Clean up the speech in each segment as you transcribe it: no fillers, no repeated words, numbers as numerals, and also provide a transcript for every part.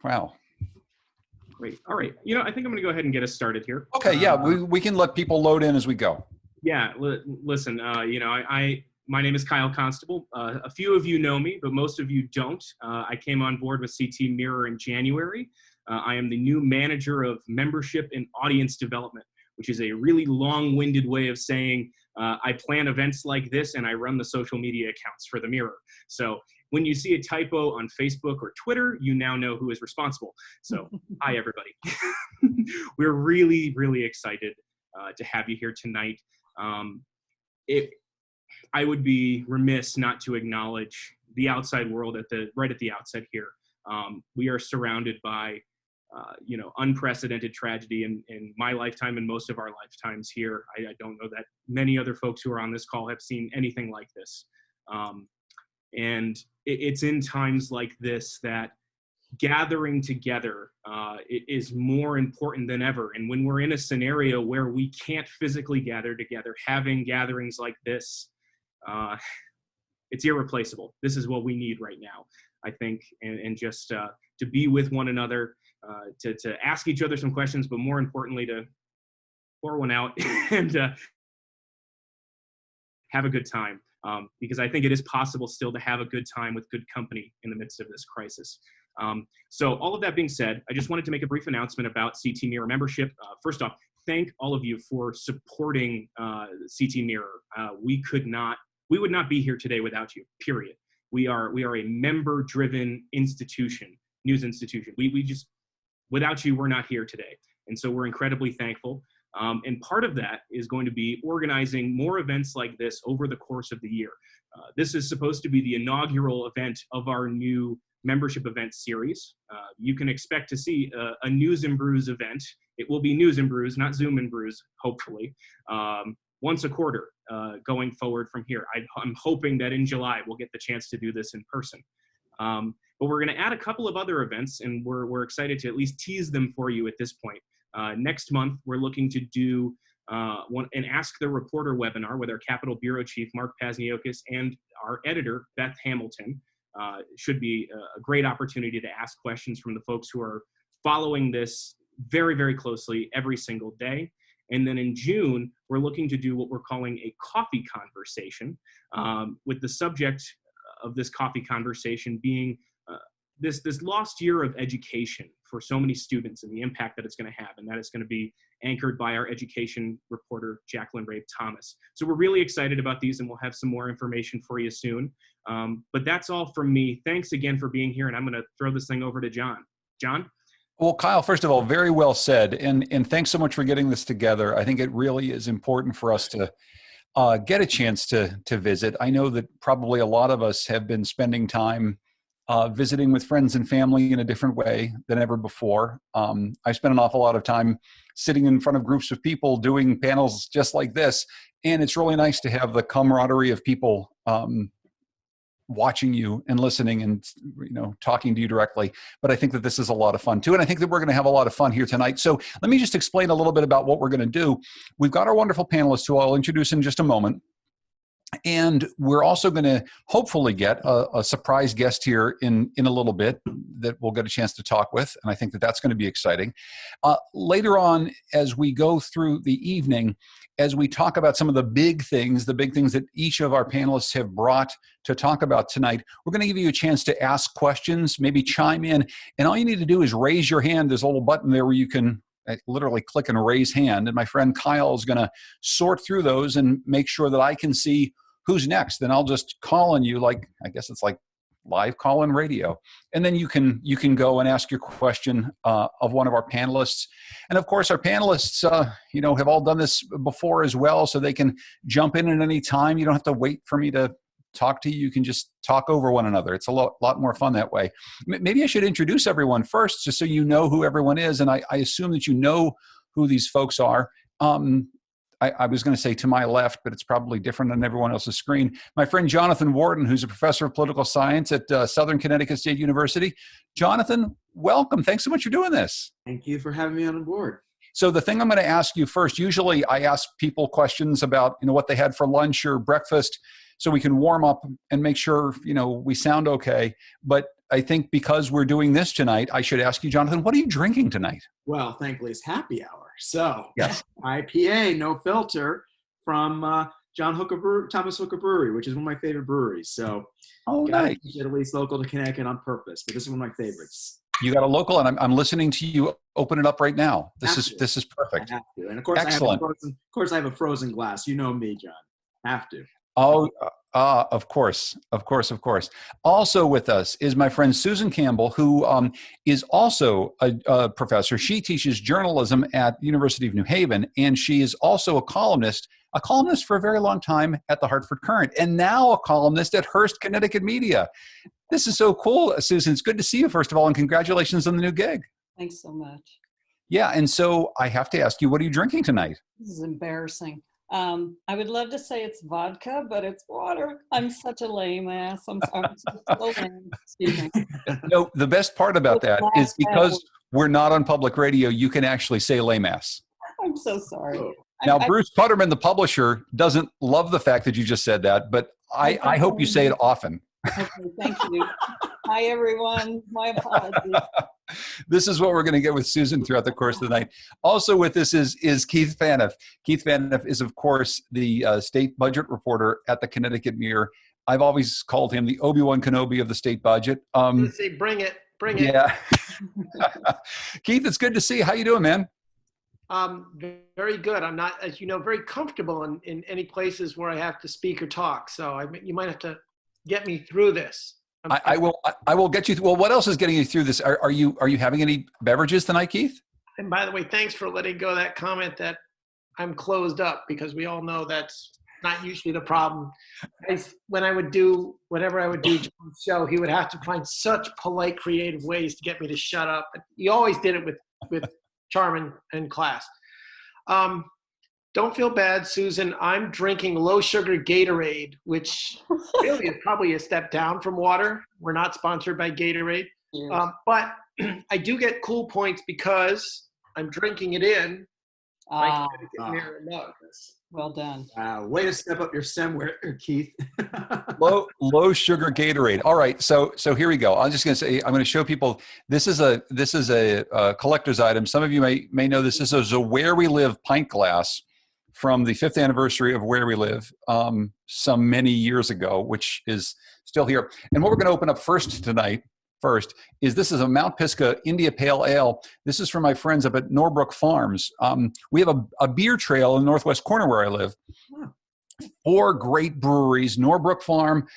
Wow. Great. All right. I think I'm going to go ahead and get us started here. Okay. Yeah. We can let people load in as we go. Yeah. Listen, my name is Kyle Constable. A few of you know me, but most of you don't. I came on board with CT Mirror in January. I am the new manager of membership and audience development, which is a really long-winded way of saying I plan events like this and I run the social media accounts for the Mirror. So when you see a typo on Facebook or Twitter, you now know who is responsible. So hi, everybody. We're really, really excited to have you here tonight. I would be remiss not to acknowledge the outside world right at the outset here. We are surrounded by unprecedented tragedy in my lifetime and most of our lifetimes here. I don't know that many other folks who are on this call have seen anything like this. And it's in times like this that gathering together is more important than ever. And when we're in a scenario where we can't physically gather together, having gatherings like this, it's irreplaceable. This is what we need right now, I think, and just to be with one another, to ask each other some questions, but more importantly, to pour one out and have a good time. Because I think it is possible still to have a good time with good company in the midst of this crisis. So all of that being said, I just wanted to make a brief announcement about CT Mirror membership. First off, thank all of you for supporting CT Mirror. We would not be here today without you, period. We are a member-driven institution, news institution. We just, without you, we're not here today. And so we're incredibly thankful. And part of that is going to be organizing more events like this over the course of the year. This is supposed to be the inaugural event of our new membership event series. You can expect to see a News and Brews event. It will be News and Brews, not Zoom and Brews, hopefully, once a quarter going forward from here. I'm hoping that in July we'll get the chance to do this in person. But we're going to add a couple of other events, and we're excited to at least tease them for you at this point. Next month, we're looking to do an Ask the Reporter webinar with our Capitol Bureau Chief, Mark Pazniokis, and our editor, Beth Hamilton. Should be a great opportunity to ask questions from the folks who are following this very, very closely every single day. And then in June, we're looking to do what we're calling a coffee conversation, with the subject of this coffee conversation being this lost year of education for so many students and the impact that it's going to have. And that is going to be anchored by our education reporter, Jacqueline Rabe Thomas. So we're really excited about these, and we'll have some more information for you soon. But that's all from me. Thanks again for being here. And I'm going to throw this thing over to John. John? Well, Kyle, first of all, very well said. And thanks so much for getting this together. I think it really is important for us to get a chance to visit. I know that probably a lot of us have been spending time visiting with friends and family in a different way than ever before. I spent an awful lot of time sitting in front of groups of people doing panels just like this. And it's really nice to have the camaraderie of people watching you and listening and talking to you directly. But I think that this is a lot of fun too. And I think that we're going to have a lot of fun here tonight. So let me just explain a little bit about what we're going to do. We've got our wonderful panelists who I'll introduce in just a moment. And we're also going to hopefully get a surprise guest here in a little bit that we'll get a chance to talk with. And I think that that's going to be exciting. Later on, as we go through the evening, as we talk about some of the big things that each of our panelists have brought to talk about tonight, we're going to give you a chance to ask questions, maybe chime in. And all you need to do is raise your hand. There's a little button there where you can literally click and raise hand. And my friend Kyle is going to sort through those and make sure that I can see who's next. Then I'll just call on you, like, I guess it's like live call-in radio. And then you can go and ask your question of one of our panelists. And of course, our panelists, have all done this before as well, so they can jump in at any time. You don't have to wait for me to talk to you. You can just talk over one another. It's a lot more fun that way. Maybe I should introduce everyone first, just so you know who everyone is. And I assume that you know who these folks are. I was going to say to my left, but it's probably different on everyone else's screen. My friend Jonathan Wharton, who's a professor of political science at Southern Connecticut State University. Jonathan, welcome. Thanks so much for doing this. Thank you for having me on board. So the thing I'm going to ask you first, usually I ask people questions about what they had for lunch or breakfast, so we can warm up and make sure we sound okay. But I think because we're doing this tonight, I should ask you, Jonathan, what are you drinking tonight? Well, thankfully it's happy hour. So Yes. IPA, no filter, from Thomas Hooker Brewery, which is one of my favorite breweries. So Nice. At least local to Connecticut on purpose, but this is one of my favorites. You got a local, and I'm listening to you open it up right now. This is perfect. I have to. And of course, Excellent. I have a frozen glass. You know me, John. Have to. Oh, of course. Also with us is my friend Susan Campbell, who is also a professor. She teaches journalism at the University of New Haven, and she is also a columnist for a very long time at the Hartford Courant, and now a columnist at Hearst Connecticut Media. This is so cool, Susan. It's good to see you, first of all, and congratulations on the new gig. Thanks so much. Yeah, and so I have to ask you, what are you drinking tonight? This is embarrassing. I would love to say it's vodka, but it's water. I'm such a lame ass. I'm so lame. Excuse me. No, the best part about that is because we're not on public radio, you can actually say lame ass. I'm so sorry. Now, Bruce Putterman, the publisher, doesn't love the fact that you just said that, but I hope you say it often. Okay, thank you. Hi, everyone. My apologies. This is what we're going to get with Susan throughout the course of the night. Also with this is Keith Phaneuf. Keith Phaneuf is, of course, the state budget reporter at the Connecticut Mirror. I've always called him the Obi-Wan Kenobi of the state budget. Say, bring it. Yeah. Keith, it's good to see you. How you doing, man? Very good. I'm not, as you know, very comfortable in any places where I have to speak or talk. So you might have to get me through this. I will get you through. Well, what else is getting you through this? Are you having any beverages tonight, Keith? And by the way, thanks for letting go of that comment that I'm closed up, because we all know that's not usually the problem. When I would do whatever I would do John's show, he would have to find such polite, creative ways to get me to shut up. But he always did it with charm and class. Don't feel bad, Susan. I'm drinking low-sugar Gatorade, which really is probably a step down from water. We're not sponsored by Gatorade. Yes. But I do get cool points because I'm drinking it in my Connecticut Mirror mug. Well done. Way to step up your SEM, Keith. low sugar Gatorade. All right, so here we go. I'm just going to say, I'm going to show people. This is a collector's item. Some of you may know this. This is a Where We Live pint glass from the 5th anniversary of Where We Live, some many years ago, which is still here. And what we're going to open up first is this is a Mount Pisgah India Pale Ale. This is from my friends up at Norbrook Farms. We have a beer trail in the northwest corner where I live. 4 great breweries. Norbrook Farm,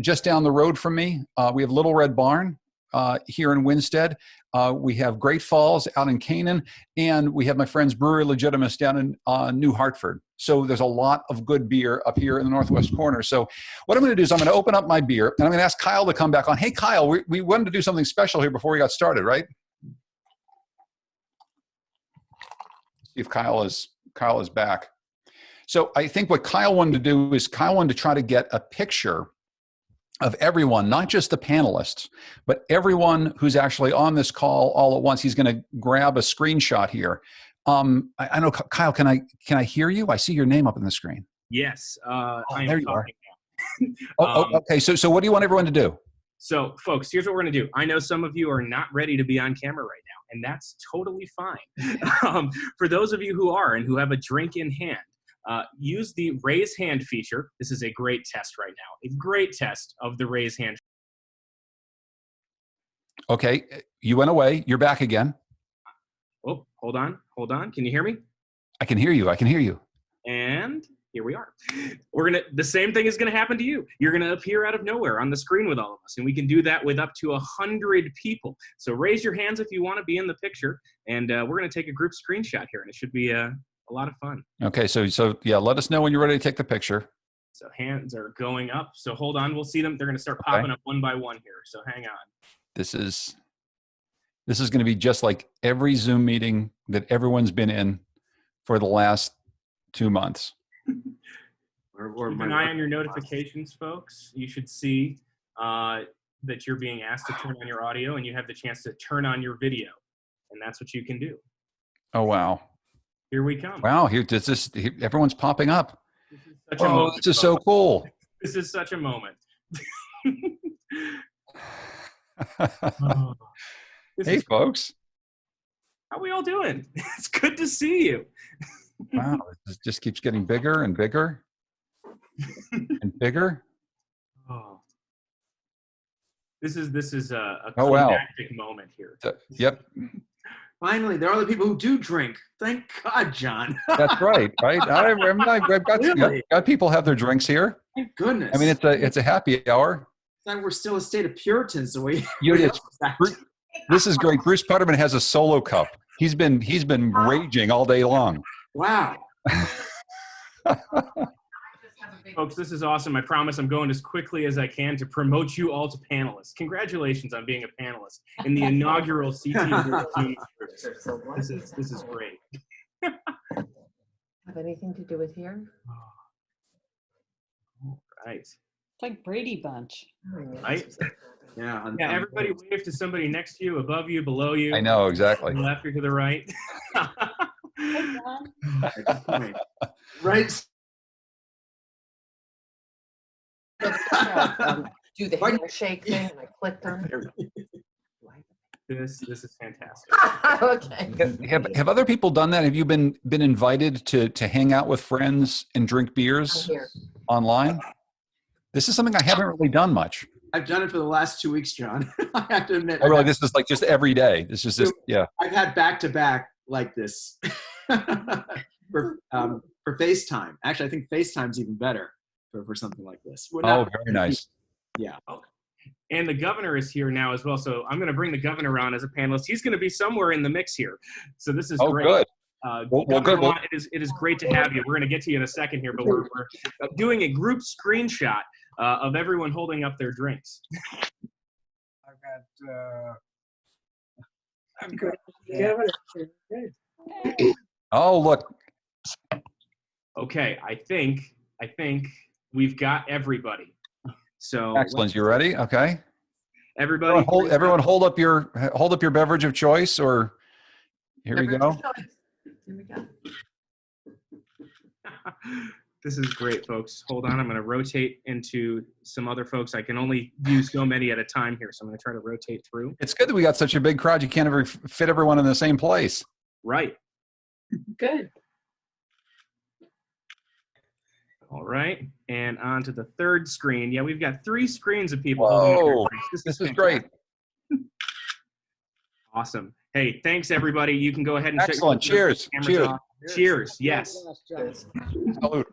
just down the road from me. We have Little Red Barn here in Winstead. We have Great Falls out in Canaan, and we have my friends Brewery Legitimus down in New Hartford. So there's a lot of good beer up here in the northwest corner. So what I'm going to do is I'm going to open up my beer, and I'm going to ask Kyle to come back on. Hey, Kyle, we wanted to do something special here before we got started, right? See if Kyle is back. So I think what Kyle wanted to do is Kyle wanted to try to get a picture of everyone, not just the panelists, but everyone who's actually on this call all at once. He's going to grab a screenshot here. I know, Kyle, can I hear you? I see your name up on the screen. Yes. There you are. Okay. So what do you want everyone to do? So, folks, here's what we're going to do. I know some of you are not ready to be on camera right now, and that's totally fine. For those of you who are and who have a drink in hand, use the raise hand feature. This is a great test right now. A great test of the raise hand. Okay. You went away. You're back again. Oh, hold on. Can you hear me? I can hear you. And here we are. The same thing is gonna happen to you. You're gonna appear out of nowhere on the screen with all of us, and we can do that with up to 100 people. So raise your hands if you want to be in the picture, and we're gonna take a group screenshot here, and it should be a lot of fun. Okay, so yeah, let us know when you're ready to take the picture. So hands are going up. So hold on, we'll see them. They're gonna start popping up one by one here. So hang on. This is going to be just like every Zoom meeting that everyone's been in for the last 2 months. Keep an eye on your notifications, folks. You should see that you're being asked to turn on your audio, and you have the chance to turn on your video, and that's what you can do. Oh, wow. Here we come. Wow, everyone's popping up. This is so cool. This is such a moment. Hey, folks. How are we all doing? It's good to see you. Wow, this just keeps getting bigger and bigger and bigger. Oh. This is a Oh, wow. climactic moment here. Yep, Finally, there are other people who do drink. Thank God, John. that's right. Right. I've got people have their drinks here. Thank goodness. I mean, it's a happy hour. It's like we're still a state of Puritans, the way. This is great. Bruce Putterman has a solo cup. He's been raging all day long. Wow. Folks, this is awesome. I promise I'm going as quickly as I can to promote you all to panelists. Congratulations on being a panelist in the inaugural CT Mirror Team. This is great. Have anything to do with here? All right. It's like Brady Bunch. Right? Yeah. Yeah, everybody wave to somebody next to you, above you, below you. I know, exactly. To the left or to the right. Hey, John. Right. Do the handshake thing, and I clicked on it. This is fantastic. Okay. Have other people done that? Have you been invited to hang out with friends and drink beers I'm here. online? This is something I haven't really done much. I've done it for the last 2 weeks, John. I have to admit. Oh, really? This is like just every day. This is just, yeah. I've had back-to-back like this for FaceTime. Actually, I think FaceTime's even better for something like this. Oh, very nice. Yeah. And the governor is here now as well. So I'm going to bring the governor on as a panelist. He's going to be somewhere in the mix here. So this is great. Good. Well, good. Lamont, it is great to have you. We're going to get to you in a second here, but we're doing a group screenshot of everyone holding up their drinks. I've got Oh, look. Okay, I think we've got everybody. So Excellent. You ready? Okay. everybody, Everyone hold up your beverage of choice, or here we go. Here we go. This is great, folks. Hold on, I'm going to rotate into some other folks. I can only do so many at a time here, so I'm going to try to rotate through. It's good that we got such a big crowd. You can't ever fit everyone in the same place. Right. Good. All right, and on to the third screen. Yeah, we've got 3 screens of people holding up their Whoa, drinks. this is great. Awesome. Hey, thanks, everybody. You can go ahead and Excellent. check your Cheers. cameras Cheers. off. Cheers. Yes. Salute.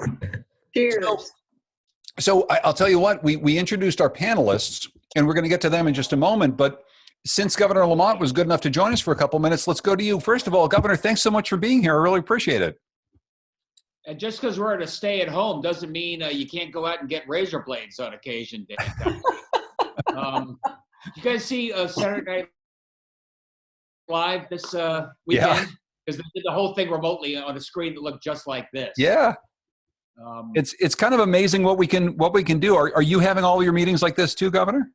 Cheers. So I'll tell you what, we introduced our panelists, and we're going to get to them in just a moment. But since Governor Lamont was good enough to join us for a couple minutes, let's go to you. First of all, Governor, thanks so much for being here. I really appreciate it. And just because we're at a stay-at-home doesn't mean you can't go out and get razor blades on occasion, Dan. You guys see Saturday Night Live this weekend? Because they did the whole thing remotely on a screen that looked just like this. Yeah. It's kind of amazing what we can do. Are you having all your meetings like this too, Governor?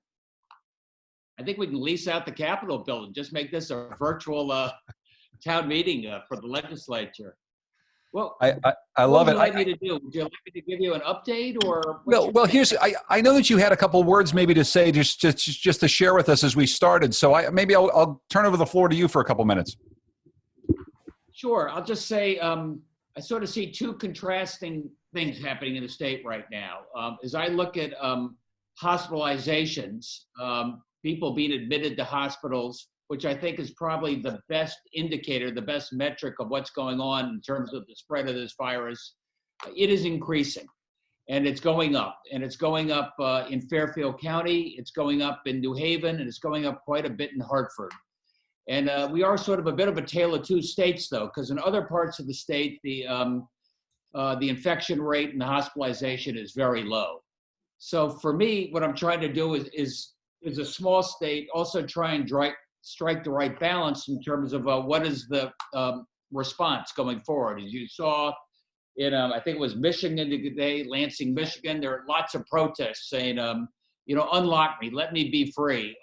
I think we can lease out the Capitol building. Just make this a virtual town meeting for the legislature. Well, I love it. What would you like me to do? Would you like me to give you an update, or? Well, here's. I know that you had a couple words maybe to say, just to share with us as we started. So I'll turn over the floor to you for a couple minutes. Sure. I'll just say I sort of see 2 contrasting things happening in the state right now. As I look at hospitalizations, people being admitted to hospitals, which I think is probably the best indicator, the best metric of what's going on in terms of the spread of this virus, it is increasing. And it's going up. And it's going up in Fairfield County, it's going up in New Haven, and it's going up quite a bit in Hartford. And we are sort of a bit of a tale of 2 states, though, because in other parts of the state, the infection rate and the hospitalization is very low. So for me, what I'm trying to do is a small state also try and strike the right balance in terms of what is the response going forward. As you saw in, I think it was Michigan today, Lansing, Michigan, there are lots of protests saying, unlock me, let me be free.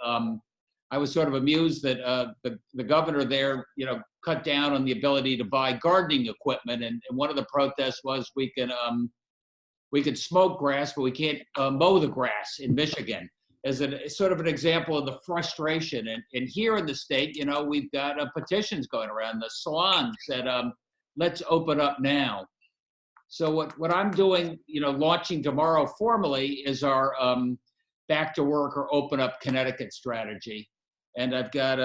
I was sort of amused that the governor there, cut down on the ability to buy gardening equipment. And one of the protests was we can smoke grass, but we can't mow the grass in Michigan. as a sort of an example of the frustration. And here in the state, you know, we've got petitions going around. The salon said, let's open up now. So what I'm doing, you know, launching tomorrow formally is our back to work or open up Connecticut strategy. And I've got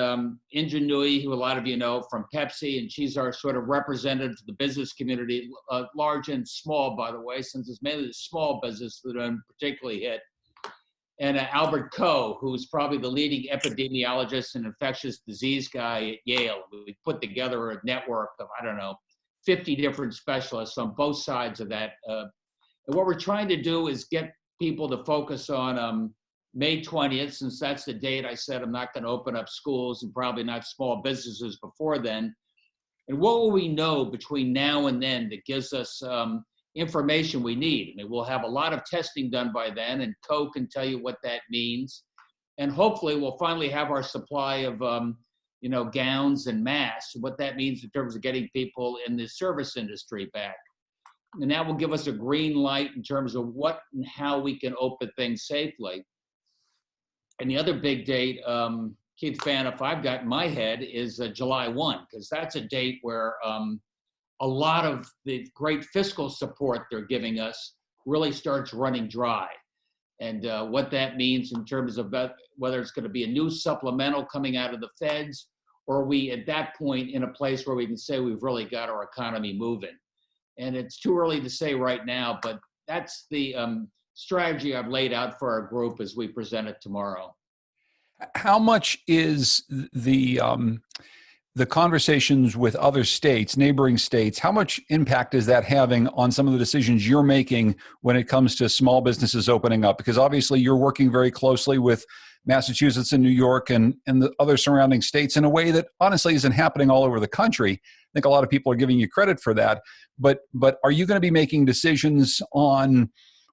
Ingenuity, who a lot of you know from Pepsi, and she's our sort of representative to the business community, large and small, by the way, since it's mainly the small business that I'm particularly hit. And Albert Coe, who's probably the leading epidemiologist and infectious disease guy at Yale. We put together a network of, I don't know, 50 different specialists on both sides of that. And what we're trying to do is get people to focus on May 20th, since that's the date I said I'm not going to open up schools and probably not small businesses before then. And what will we know between now and then that gives us information we need? I mean, we'll have a lot of testing done by then, and Co can tell you what that means. And hopefully we'll finally have our supply of you know, gowns and masks, what that means in terms of getting people in the service industry back. And that will give us a green light in terms of what and how we can open things safely. And the other big date, Keith Phaneuf, I've got in my head is July 1, because that's a date where a lot of the great fiscal support they're giving us really starts running dry. And what that means in terms of whether it's going to be a new supplemental coming out of the feds, or are we at that point in a place where we can say we've really got our economy moving. And it's too early to say right now, but that's the strategy I've laid out for our group as we present it tomorrow. How much is the conversations with other states, neighboring states, how much impact is that having on some of the decisions you're making when it comes to small businesses opening up? Because obviously you're working very closely with Massachusetts and New York and the other surrounding states in a way that honestly isn't happening all over the country. I think a lot of people are giving you credit for that. But are you going to be making decisions on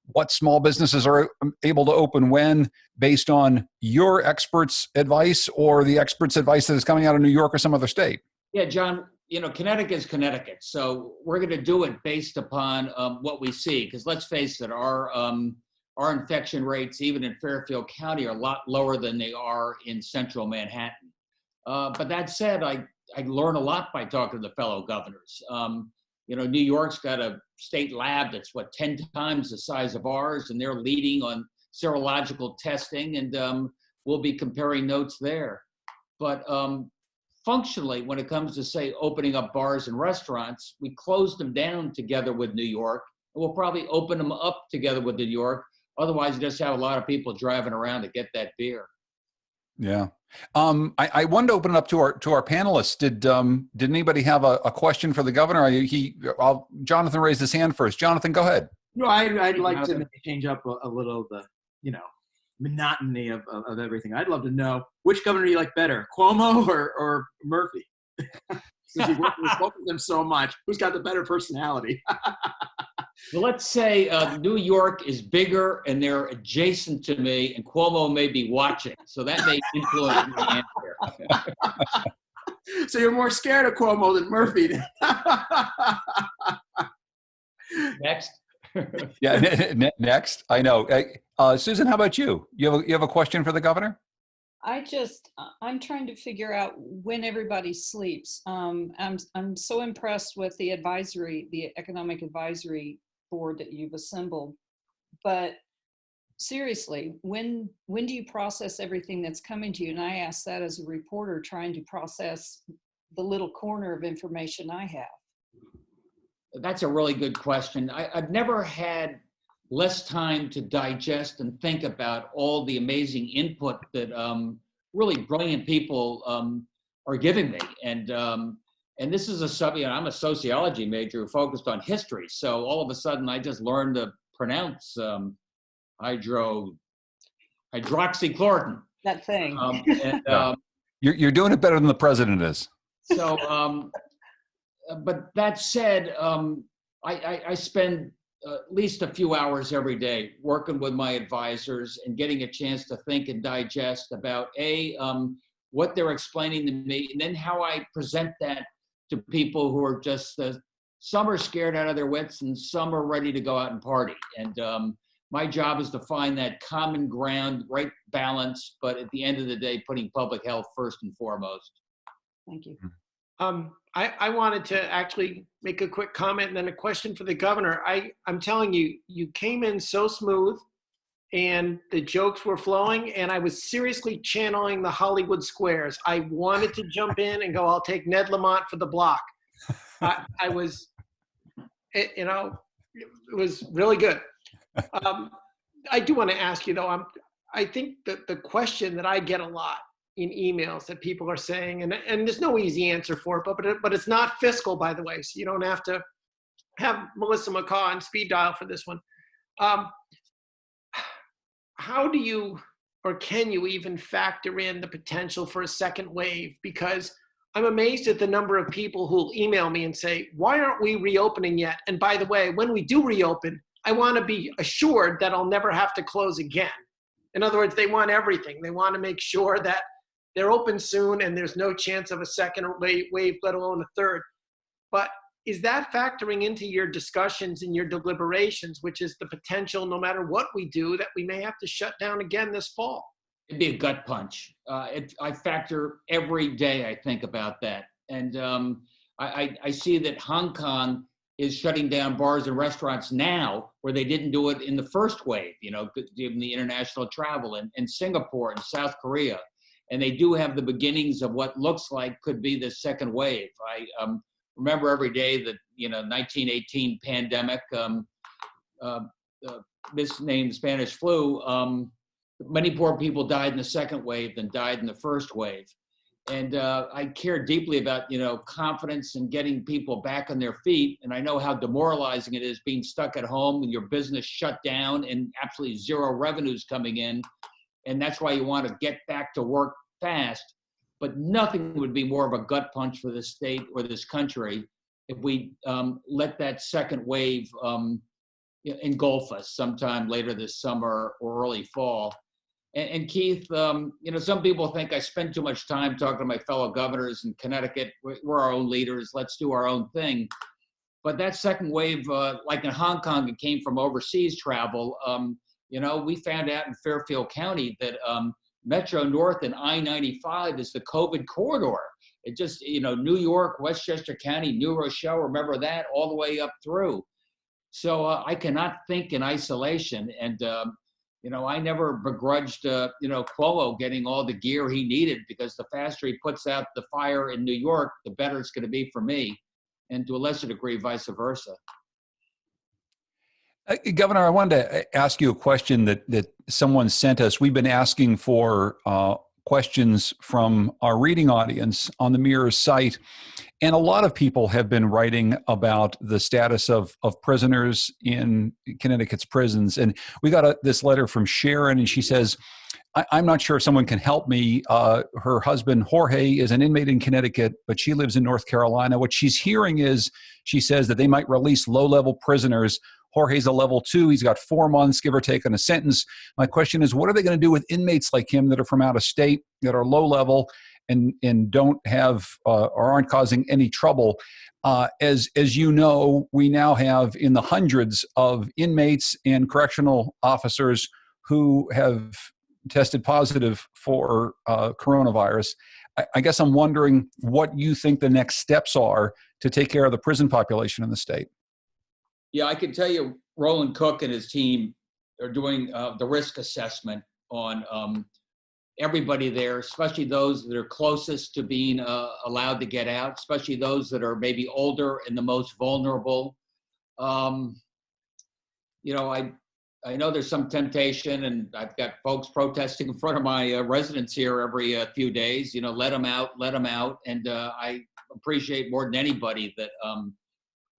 what small businesses are able to open when, based on your experts' advice or the experts' advice that is coming out of New York or some other state? Yeah, John, you know, Connecticut is Connecticut. So we're going to do it based upon what we see. Because let's face it, our infection rates, even in Fairfield County, are a lot lower than they are in central Manhattan. But that said, I learn a lot by talking to the fellow governors. You know, New York's got a state lab that's 10 times the size of ours, and they're leading on serological testing, and we'll be comparing notes there. But functionally, when it comes to, say, opening up bars and restaurants, we closed them down together with New York, and we'll probably open them up together with New York. Otherwise, you just have a lot of people driving around to get that beer. Yeah. I wanted to open it up to our panelists. Did anybody have a question for the governor? Jonathan raised his hand first. Jonathan, go ahead. No, I'd like to change up a little the, you know, monotony of everything. I'd love to know, which governor do you like better, Cuomo or Murphy? Since you work with both of them so much, who's got the better personality? Well, let's say New York is bigger and they're adjacent to me, and Cuomo may be watching. So that may influence my answer. So you're more scared of Cuomo than Murphy. Next. Yeah, next. I know. Susan, how about you? You have a question for the governor? I'm trying to figure out when everybody sleeps. I'm so impressed with the economic advisory board that you've assembled, but seriously, when do you process everything that's coming to you? And I ask that as a reporter trying to process the little corner of information I have. That's a really good question. I've never had less time to digest and think about all the amazing input that really brilliant people are giving me. And this is a subject, I'm a sociology major who focused on history. So all of a sudden I just learned to pronounce hydroxychloroquine. That thing. You're doing it better than the president is. So, but that said, I spend at least a few hours every day working with my advisors and getting a chance to think and digest about what they're explaining to me, and then how I present that to people who are just, some are scared out of their wits and some are ready to go out and party. And My job is to find that common ground, right balance, but at the end of the day, putting public health first and foremost. Thank you. I wanted to actually make a quick comment and then a question for the governor. I'm telling you, you came in so smooth and the jokes were flowing, and I was seriously channeling the Hollywood squares. I wanted to jump in and go, I'll take Ned Lamont for the block. I was, you know, it was really good. I do want to ask you though, I think that the question that I get a lot in emails that people are saying, and there's no easy answer for it, but it's not fiscal, by the way, so you don't have to have Melissa McCaw on speed dial for this one. How do you, or can you even factor in the potential for a second wave? Because I'm amazed at the number of people who'll email me and say, why aren't we reopening yet? And by the way, when we do reopen, I want to be assured that I'll never have to close again. In other words, they want everything. They want to make sure that they're open soon and there's no chance of a second wave, let alone a third. But is that factoring into your discussions and your deliberations, which is the potential, no matter what we do, that we may have to shut down again this fall? It'd be a gut punch. I factor every day, I think about that. And I see that Hong Kong is shutting down bars and restaurants now where they didn't do it in the first wave, you know, given the international travel, and Singapore and South Korea. And they do have the beginnings of what looks like could be the second wave. I remember every day that, you know, 1918 pandemic, misnamed Spanish flu, many more people died in the second wave than died in the first wave. And I care deeply about, you know, confidence and getting people back on their feet. And I know how demoralizing it is being stuck at home and your business shut down and absolutely zero revenues coming in. And that's why you want to get back to work fast. But nothing would be more of a gut punch for the state or this country if we let that second wave engulf us sometime later this summer or early fall. And Keith, you know, some people think I spend too much time talking to my fellow governors in Connecticut. We're our own leaders. Let's do our own thing. But that second wave, like in Hong Kong, it came from overseas travel. You know, we found out in Fairfield County that Metro North and I-95 is the COVID corridor. It just, you know, New York, Westchester County, New Rochelle, remember that, all the way up through. So I cannot think in isolation. And, you know, I never begrudged, you know, Cuomo getting all the gear he needed, because the faster he puts out the fire in New York, the better it's going to be for me, and to a lesser degree, vice versa. Governor, I wanted to ask you a question that someone sent us. We've been asking for questions from our reading audience on the Mirror site, and a lot of people have been writing about the status of prisoners in Connecticut's prisons. And we got this letter from Sharon, and she says, I'm not sure if someone can help me. Her husband, Jorge, is an inmate in Connecticut, but she lives in North Carolina. What she's hearing is, she says that they might release low-level prisoners. Jorge's a level 2. He's got 4 months, give or take, on a sentence. My question is, what are they going to do with inmates like him that are from out of state, that are low level and don't have or aren't causing any trouble? As you know, we now have in the hundreds of inmates and correctional officers who have tested positive for coronavirus. I guess I'm wondering what you think the next steps are to take care of the prison population in the state. Yeah, I can tell you, Roland Cook and his team are doing the risk assessment on everybody there, especially those that are closest to being allowed to get out, especially those that are maybe older and the most vulnerable. You know, I know there's some temptation, and I've got folks protesting in front of my residence here every few days, you know, let them out. And I appreciate more than anybody that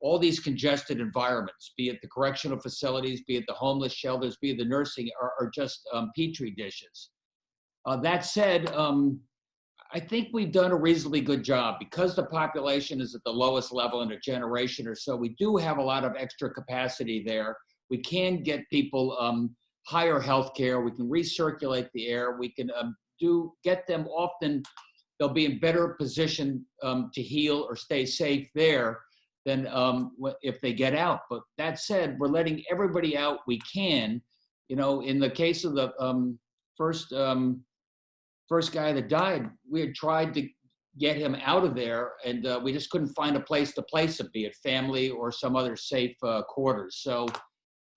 all these congested environments, be it the correctional facilities, be it the homeless shelters, be it the nursing, are just petri dishes. That said, I think we've done a reasonably good job because the population is at the lowest level in a generation or so. We do have a lot of extra capacity there. We can get people higher health care. We can recirculate the air. We can get them often. They'll be in better position to heal or stay safe there than if they get out. But that said, we're letting everybody out we can. In the case of the first guy that died, we had tried to get him out of there, and we just couldn't find a place to place him, be it family or some other safe quarters. So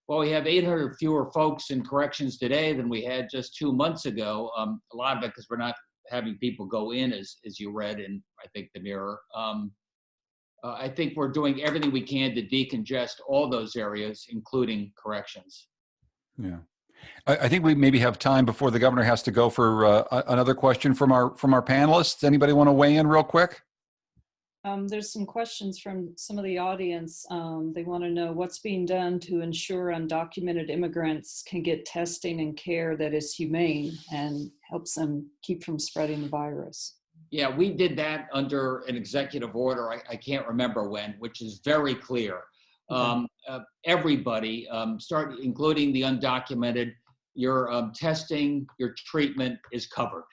while we have 800 fewer folks in corrections today than we had just 2 months ago, a lot of it because we're not having people go in, as you read in, I think, the Mirror. I think we're doing everything we can to decongest all those areas, including corrections. Yeah. I think we maybe have time before the governor has to go for another question from our panelists. Anybody want to weigh in real quick? There's some questions from some of the audience. They want to know what's being done to ensure undocumented immigrants can get testing and care that is humane and helps them keep from spreading the virus. Yeah, we did that under an executive order, I can't remember when, which is very clear. Okay. Everybody, including the undocumented, your testing, your treatment is covered.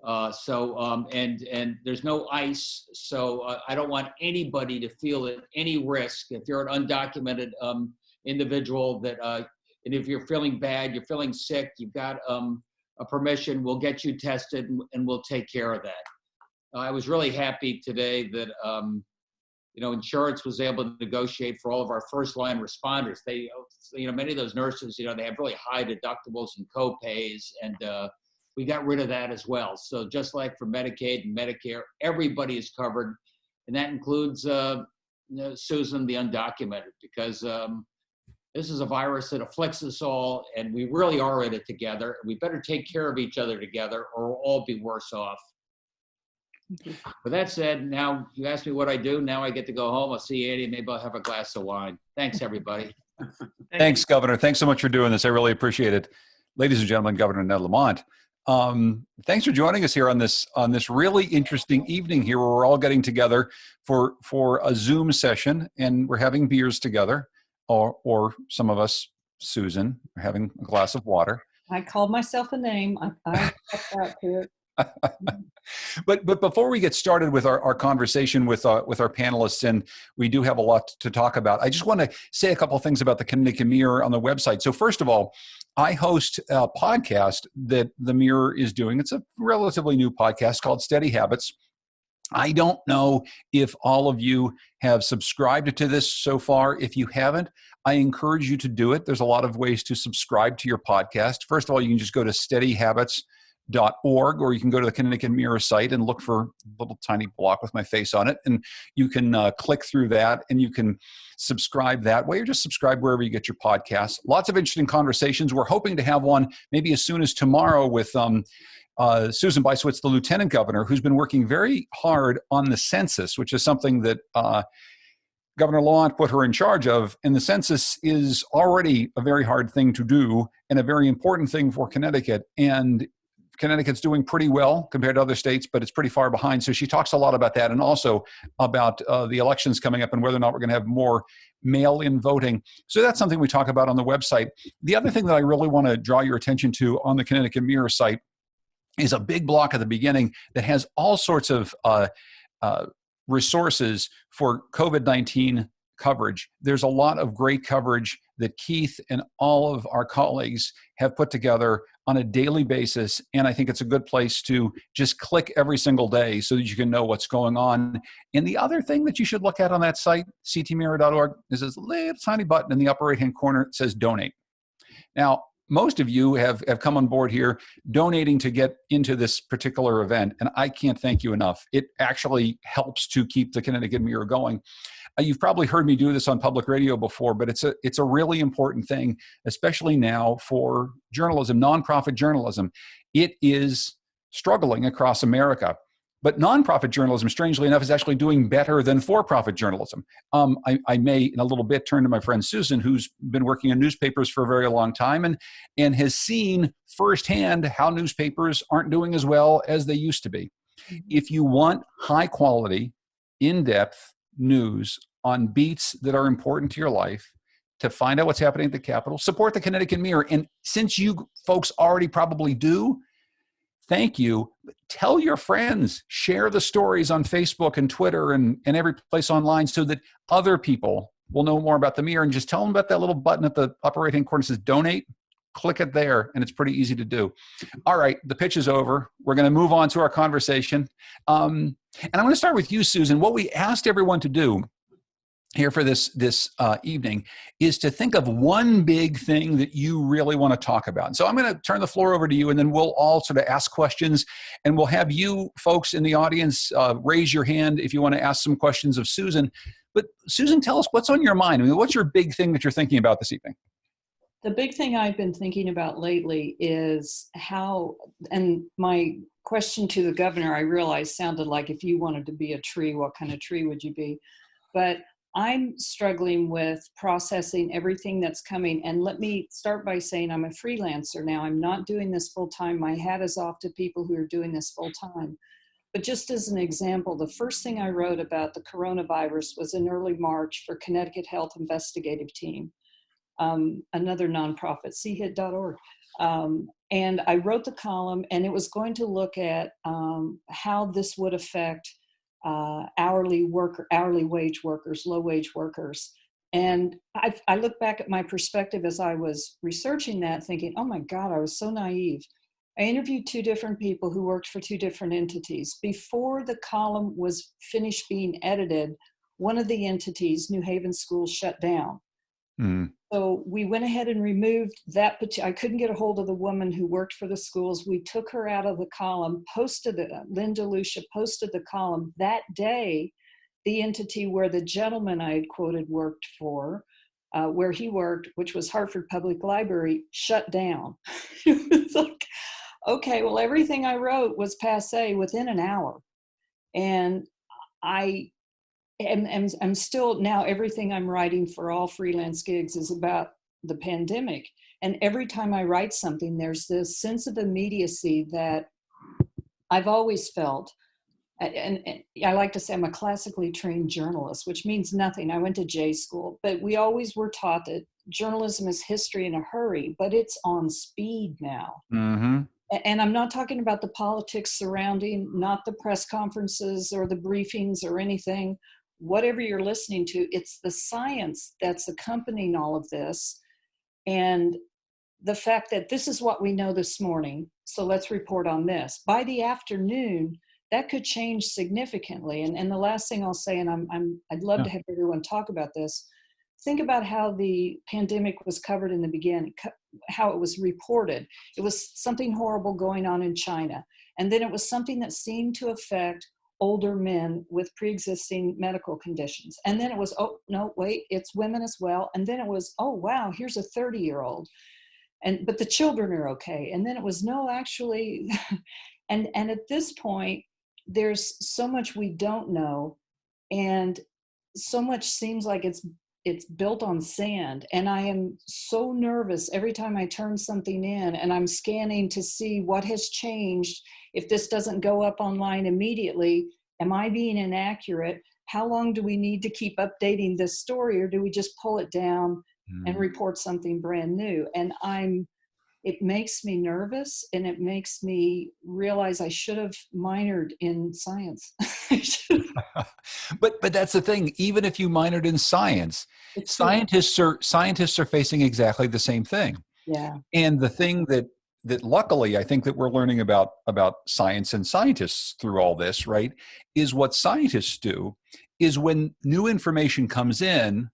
And there's no ICE, so I don't want anybody to feel at any risk. If you're an undocumented individual and if you're feeling bad, you're feeling sick, you've got a permission, we'll get you tested and we'll take care of that. I was really happy today that insurance was able to negotiate for all of our first line responders. They, many of those nurses, they have really high deductibles and co-pays, and we got rid of that as well. So just like for Medicaid and Medicare, everybody is covered, and that includes Susan, the undocumented, because this is a virus that afflicts us all, and we really are in it together. We better take care of each other together, or we'll all be worse off. With that said, now you asked me what I do. Now I get to go home. I'll see Andy. Maybe I'll have a glass of wine. Thanks, everybody. Thanks, Governor. Thanks so much for doing this. I really appreciate it. Ladies and gentlemen, Governor Ned Lamont, thanks for joining us here on this really interesting evening here where we're all getting together for a Zoom session, and we're having beers together, or some of us, Susan, are having a glass of water. I called myself a name. I kept that to it. But before we get started with our conversation with our panelists, and we do have a lot to talk about, I just want to say a couple of things about the Connecticut Mirror on the website. So first of all, I host a podcast that the Mirror is doing. It's a relatively new podcast called Steady Habits. I don't know if all of you have subscribed to this so far. If you haven't, I encourage you to do it. There's a lot of ways to subscribe to your podcast. First of all, you can just go to steadyhabits.org, or you can go to the Connecticut Mirror site and look for a little tiny block with my face on it, and you can click through that and you can subscribe that way, or just subscribe wherever you get your podcasts. Lots of interesting conversations. We're hoping to have one maybe as soon as tomorrow with Susan Byswitz, the Lieutenant Governor, who's been working very hard on the census, which is something that Governor Lamont put her in charge of. And the census is already a very hard thing to do and a very important thing for Connecticut. And Connecticut's doing pretty well compared to other states, but it's pretty far behind. So she talks a lot about that, and also about the elections coming up and whether or not we're going to have more mail-in voting. So that's something we talk about on the website. The other thing that I really want to draw your attention to on the Connecticut Mirror site is a big block at the beginning that has all sorts of resources for COVID-19 coverage. There's a lot of great coverage that Keith and all of our colleagues have put together on a daily basis, and I think it's a good place to just click every single day so that you can know what's going on. And the other thing that you should look at on that site, ctmirror.org, is this little tiny button in the upper right-hand corner that says Donate. Now, most of you have come on board here donating to get into this particular event, and I can't thank you enough. It actually helps to keep the Connecticut Mirror going. You've probably heard me do this on public radio before, but it's a really important thing, especially now for journalism, nonprofit journalism. It is struggling across America. But nonprofit journalism, strangely enough, is actually doing better than for-profit journalism. I may, in a little bit, turn to my friend Susan, who's been working in newspapers for a very long time and has seen firsthand how newspapers aren't doing as well as they used to be. If you want high-quality, in-depth news on beats that are important to your life, to find out what's happening at the Capitol, support the Connecticut Mirror. And since you folks already probably do, thank you. Tell your friends, share the stories on Facebook and Twitter and every place online so that other people will know more about the Mirror, and just tell them about that little button at the upper right-hand corner that says Donate. click it there, and it's pretty easy to do. All right, the pitch is over. We're going to move on to our conversation. And I'm going to start with you, Susan. What we asked everyone to do here for this evening is to think of one big thing that you really want to talk about. And so I'm going to turn the floor over to you, and then we'll all sort of ask questions, and we'll have you folks in the audience raise your hand if you want to ask some questions of Susan. But Susan, tell us what's on your mind. I mean, what's your big thing that you're thinking about this evening? The big thing I've been thinking about lately is how, and my question to the governor, I realized sounded like, if you wanted to be a tree, what kind of tree would you be? But I'm struggling with processing everything that's coming. And let me start by saying I'm a freelancer now. I'm not doing this full time. My hat is off to people who are doing this full time. But just as an example, the first thing I wrote about the coronavirus was in early March for Connecticut Health Investigative Team, another nonprofit, chit.org. And I wrote the column, and it was going to look at how this would affect hourly wage workers, low wage workers. And I look back at my perspective as I was researching that, thinking, oh my God, I was so naive. I interviewed two different people who worked for two different entities. Before the column was finished being edited, one of the entities, New Haven Schools, shut down. Mm. So we went ahead and removed that. I couldn't get a hold of the woman who worked for the schools. We took her out of the column, Lynn DeLucia posted the column. That day, the entity where the gentleman I had quoted worked for, where he worked, which was Hartford Public Library, shut down. It was like, okay, well, everything I wrote was passé within an hour. And I'm still, now everything I'm writing for all freelance gigs is about the pandemic. And every time I write something, there's this sense of immediacy that I've always felt. And I like to say I'm a classically trained journalist, which means nothing. I went to J school, but we always were taught that journalism is history in a hurry, but it's on speed now. Mm-hmm. And I'm not talking about the politics surrounding, not the press conferences or the briefings or anything. Whatever you're listening to, it's the science that's accompanying all of this. And the fact that this is what we know this morning, so let's report on this. By the afternoon, that could change significantly. And the last thing I'll say, and I'd love to have everyone talk about this, think about how the pandemic was covered in the beginning, how it was reported. It was something horrible going on in China. And then it was something that seemed to affect older men with pre-existing medical conditions. And then it was, oh, no, wait, it's women as well. And then it was, oh, wow, here's a 30-year-old. But the children are okay. And then it was, no, actually, and at this point, there's so much we don't know. And so much seems like it's built on sand. And I am so nervous every time I turn something in and I'm scanning to see what has changed. If this doesn't go up online immediately, am I being inaccurate? How long do we need to keep updating this story, or do we just pull it down and report something brand new? And it makes me nervous, and it makes me realize I should have minored in science. But that's the thing. Even if you minored in science, scientists are facing exactly the same thing. Yeah. And the thing that luckily I think that we're learning about science and scientists through all this, right, is what scientists do is when new information comes in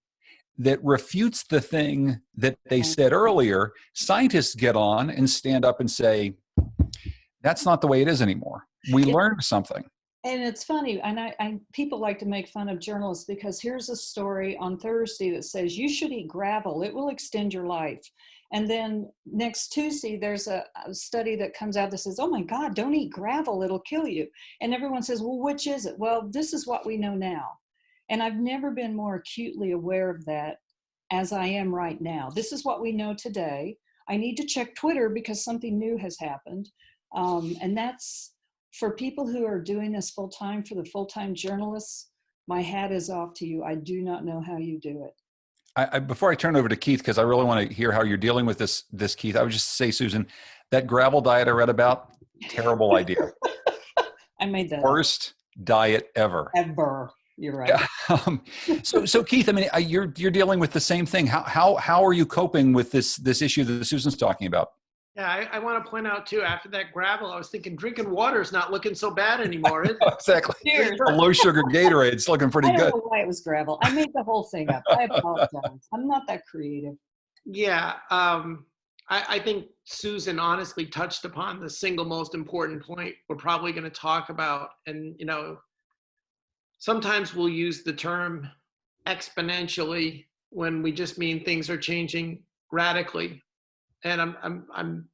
that refutes the thing that they said earlier, scientists get on and stand up and say, that's not the way it is anymore. We learned something. And it's funny, and people like to make fun of journalists because here's a story on Thursday that says you should eat gravel, it will extend your life. And then next Tuesday, there's a study that comes out that says, oh my God, don't eat gravel, it'll kill you. And everyone says, well, which is it? Well, this is what we know now. And I've never been more acutely aware of that as I am right now. This is what we know today. I need to check Twitter because something new has happened. And that's, for people who are doing this full time, for the full-time journalists, my hat is off to you. I do not know how you do it. Before I turn over to Keith, because I really want to hear how you're dealing with this, Keith, I would just say, Susan, that gravel diet I read about, terrible idea. I made that Worst diet ever. Ever. You're right. Yeah. So Keith, I mean, you're dealing with the same thing. How are you coping with this issue that Susan's talking about? Yeah, I want to point out too, after that gravel, I was thinking drinking water is not looking so bad anymore, is it? Exactly. Cheers. A low sugar Gatorade's looking pretty I don't good. know why it was gravel. I made the whole thing up. I apologize. I'm not that creative. Yeah, I think Susan honestly touched upon the single most important point we're probably going to talk about. And, you know, sometimes we'll use the term exponentially when we just mean things are changing radically. And I'm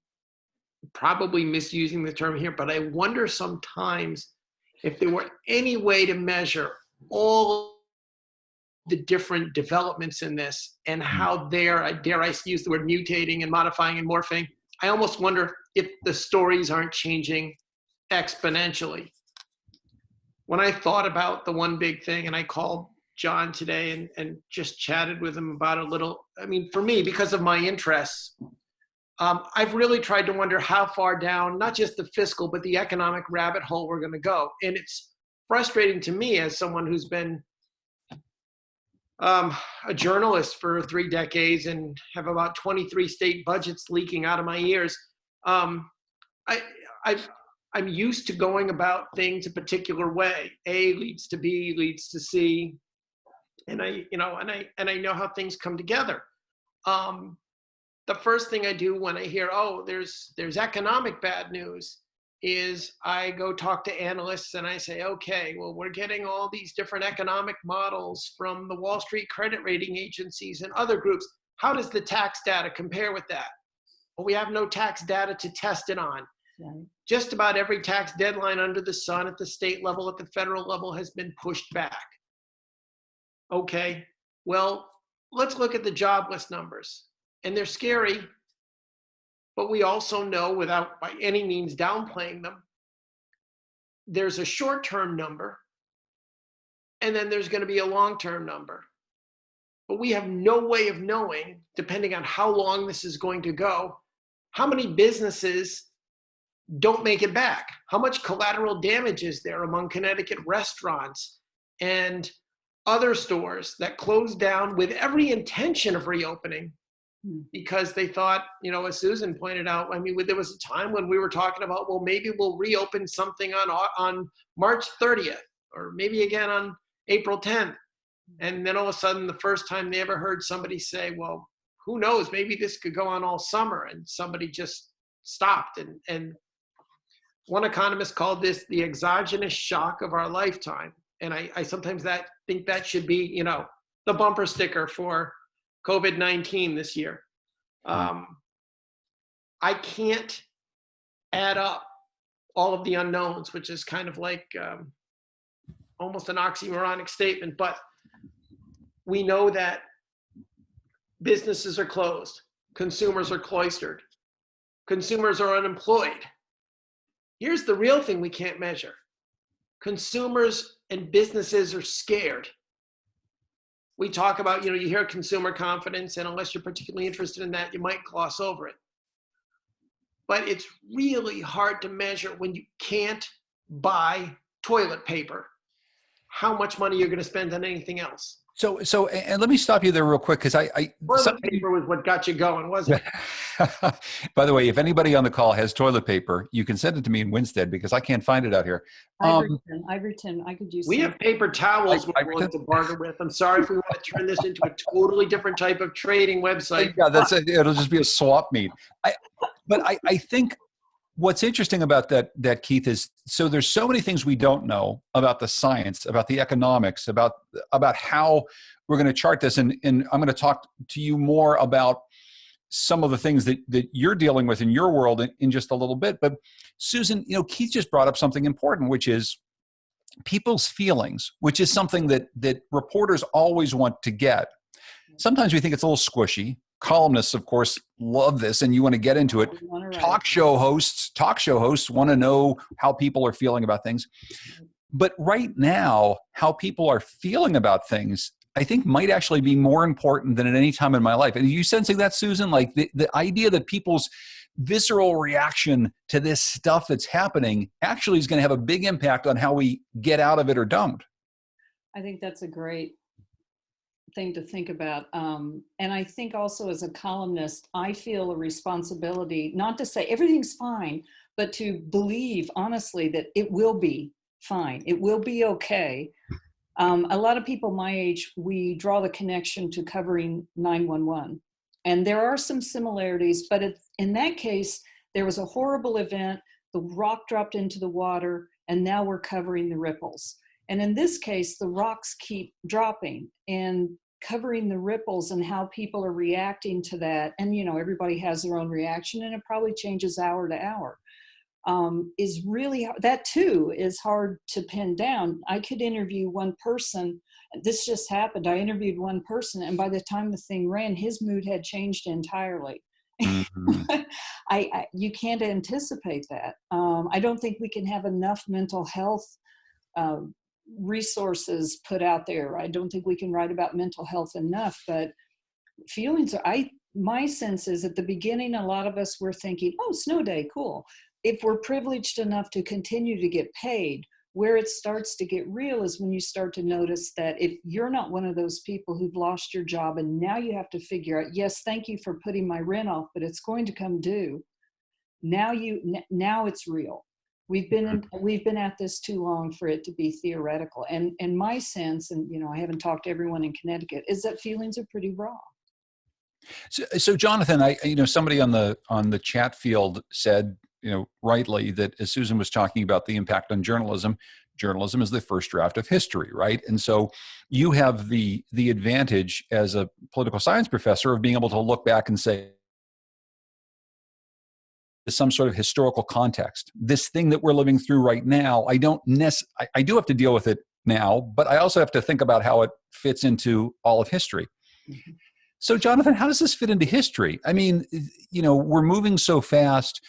probably misusing the term here, but I wonder sometimes if there were any way to measure all the different developments in this and how they're, dare I use the word mutating and modifying and morphing. I almost wonder if the stories aren't changing exponentially. When I thought about the one big thing, and I called John today and just chatted with him about a little, I mean, for me, because of my interests, I've really tried to wonder how far down, not just the fiscal, but the economic rabbit hole we're going to go. And it's frustrating to me as someone who's been a journalist for 3 decades and have about 23 state budgets leaking out of my ears. I'm used to going about things a particular way. A leads to B leads to C, and I know how things come together. The first thing I do when I hear, oh, there's economic bad news, is I go talk to analysts and I say, okay, well, we're getting all these different economic models from the Wall Street credit rating agencies and other groups. How does the tax data compare with that? Well, we have no tax data to test it on. Right. Just about every tax deadline under the sun at the state level, at the federal level, has been pushed back. Okay, well, let's look at the jobless numbers. And they're scary, but we also know, without by any means downplaying them, there's a short-term number, and then there's going to be a long-term number. But we have no way of knowing, depending on how long this is going to go, how many businesses don't make it back. How much collateral damage is there among Connecticut restaurants and other stores that closed down with every intention of reopening, because they thought, you know, as Susan pointed out, I mean, there was a time when we were talking about, well, maybe we'll reopen something on March 30th, or maybe again on April 10th. And then all of a sudden, the first time they ever heard somebody say, well, who knows, maybe this could go on all summer, and somebody just stopped. And one economist called this the exogenous shock of our lifetime. And I sometimes think that should be, you know, the bumper sticker for COVID-19 this year. I can't add up all of the unknowns, which is kind of like almost an oxymoronic statement, but we know that businesses are closed, consumers are cloistered, consumers are unemployed. Here's the real thing we can't measure. Consumers and businesses are scared. We talk about, you know, you hear consumer confidence, and unless you're particularly interested in that, you might gloss over it. But it's really hard to measure when you can't buy toilet paper, how much money you're going to spend on anything else. So, and let me stop you there real quick, because Toilet paper was what got you going, wasn't it? By the way, if anybody on the call has toilet paper, you can send it to me in Winstead, because I can't find it out here. Iverton, I could use. We have paper towels we're willing to barter with. I'm sorry if we want to turn this into a totally different type of trading website. Yeah, that's it. It'll just be a swap meet. But I think what's interesting about that, Keith, is so there's so many things we don't know about the science, about the economics, about how we're going to chart this. And I'm going to talk to you more about some of the things that you're dealing with in your world in just a little bit. But Susan, you know, Keith just brought up something important, which is people's feelings, which is something that reporters always want to get. Sometimes we think it's a little squishy. Columnists, of course, love this, and you want to get into it. Talk show hosts want to know how people are feeling about things. But right now, how people are feeling about things, I think, might actually be more important than at any time in my life. And are you sensing that, Susan? Like the idea that people's visceral reaction to this stuff that's happening actually is going to have a big impact on how we get out of it or don't. I think that's a great thing to think about. And I think also as a columnist, I feel a responsibility not to say everything's fine, but to believe honestly that it will be fine. It will be okay. A lot of people my age, we draw the connection to covering 911. And there are some similarities, but in that case, there was a horrible event, the rock dropped into the water, and now we're covering the ripples. And in this case, the rocks keep dropping and covering the ripples and how people are reacting to that. And, you know, everybody has their own reaction and it probably changes hour to hour. Is really, that too is hard to pin down. I could interview one person. This just happened. I interviewed one person and by the time the thing ran, his mood had changed entirely. Mm-hmm. You can't anticipate that. I don't think we can have enough mental health resources put out there. I don't think we can write about mental health enough, but feelings are, my sense is at the beginning, a lot of us were thinking, oh, snow day, cool. If we're privileged enough to continue to get paid, where it starts to get real is when you start to notice that if you're not one of those people who've lost your job and now you have to figure out, yes, thank you for putting my rent off, but it's going to come due. Now it's real. We've been at this too long for it to be theoretical. And my sense, and you know, I haven't talked to everyone in Connecticut, is that feelings are pretty raw. So Jonathan, somebody on the chat field said, rightly, that as Susan was talking about the impact on journalism is the first draft of history, right? And so you have the advantage as a political science professor of being able to look back and say, some sort of historical context. This thing that we're living through right now, I do have to deal with it now, but I also have to think about how it fits into all of history. Mm-hmm. So Jonathan, how does this fit into history? I mean, we're moving so fast.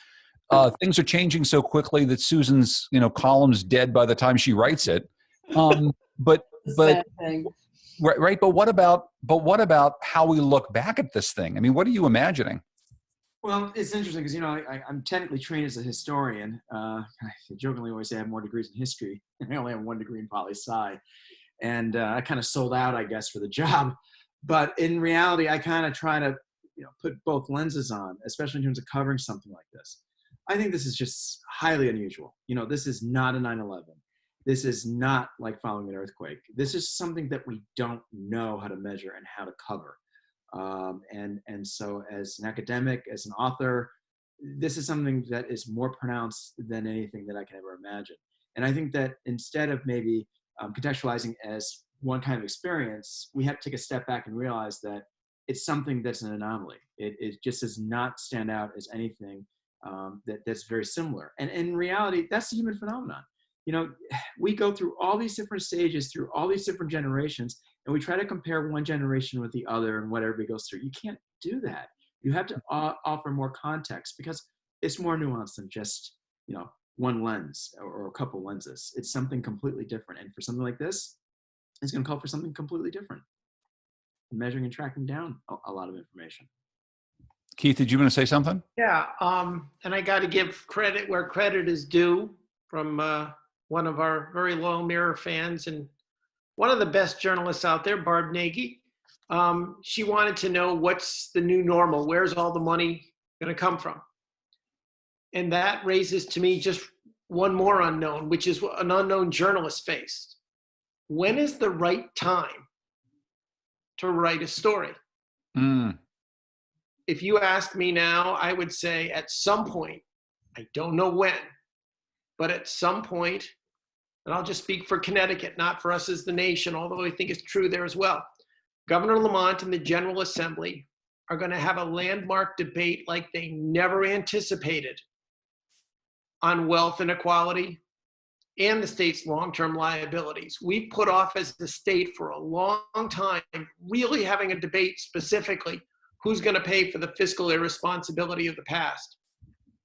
Things are changing so quickly that Susan's, column's dead by the time she writes it. But right. But what about how we look back at this thing? I mean, what are you imagining? Well, it's interesting because, I'm technically trained as a historian. I jokingly always say I have more degrees in history. I only have 1 degree in poli-sci. And I kind of sold out, I guess, for the job. But in reality, I kind of try to, put both lenses on, especially in terms of covering something like this. I think this is just highly unusual. This is not a 9/11. This is not like following an earthquake. This is something that we don't know how to measure and how to cover. And so as an academic, as an author, this is something that is more pronounced than anything that I can ever imagine. And I think that instead of maybe contextualizing as one kind of experience, we have to take a step back and realize that it's something that's an anomaly. It just does not stand out as anything that's very similar. And in reality, that's the human phenomenon. We go through all these different stages, through all these different generations, and we try to compare one generation with the other and what everybody goes through. You can't do that. You have to offer more context because it's more nuanced than just, one lens or a couple lenses. It's something completely different. And for something like this, it's going to call for something completely different. Measuring and tracking down a lot of information. Keith, did you want to say something? Yeah, and I got to give credit where credit is due from one of our very loyal Mirror fans and one of the best journalists out there, Barb Nagy. She wanted to know what's the new normal? Where's all the money going to come from? And that raises to me just one more unknown, which is an unknown journalist faced. When is the right time to write a story? If you ask me now, I would say at some point, I don't know when, but at some point, and I'll just speak for Connecticut, not for us as the nation, although I think it's true there as well. Governor Lamont and the General Assembly are going to have a landmark debate like they never anticipated on wealth inequality and the state's long-term liabilities. We've put off as the state for a long time really having a debate specifically who's going to pay for the fiscal irresponsibility of the past.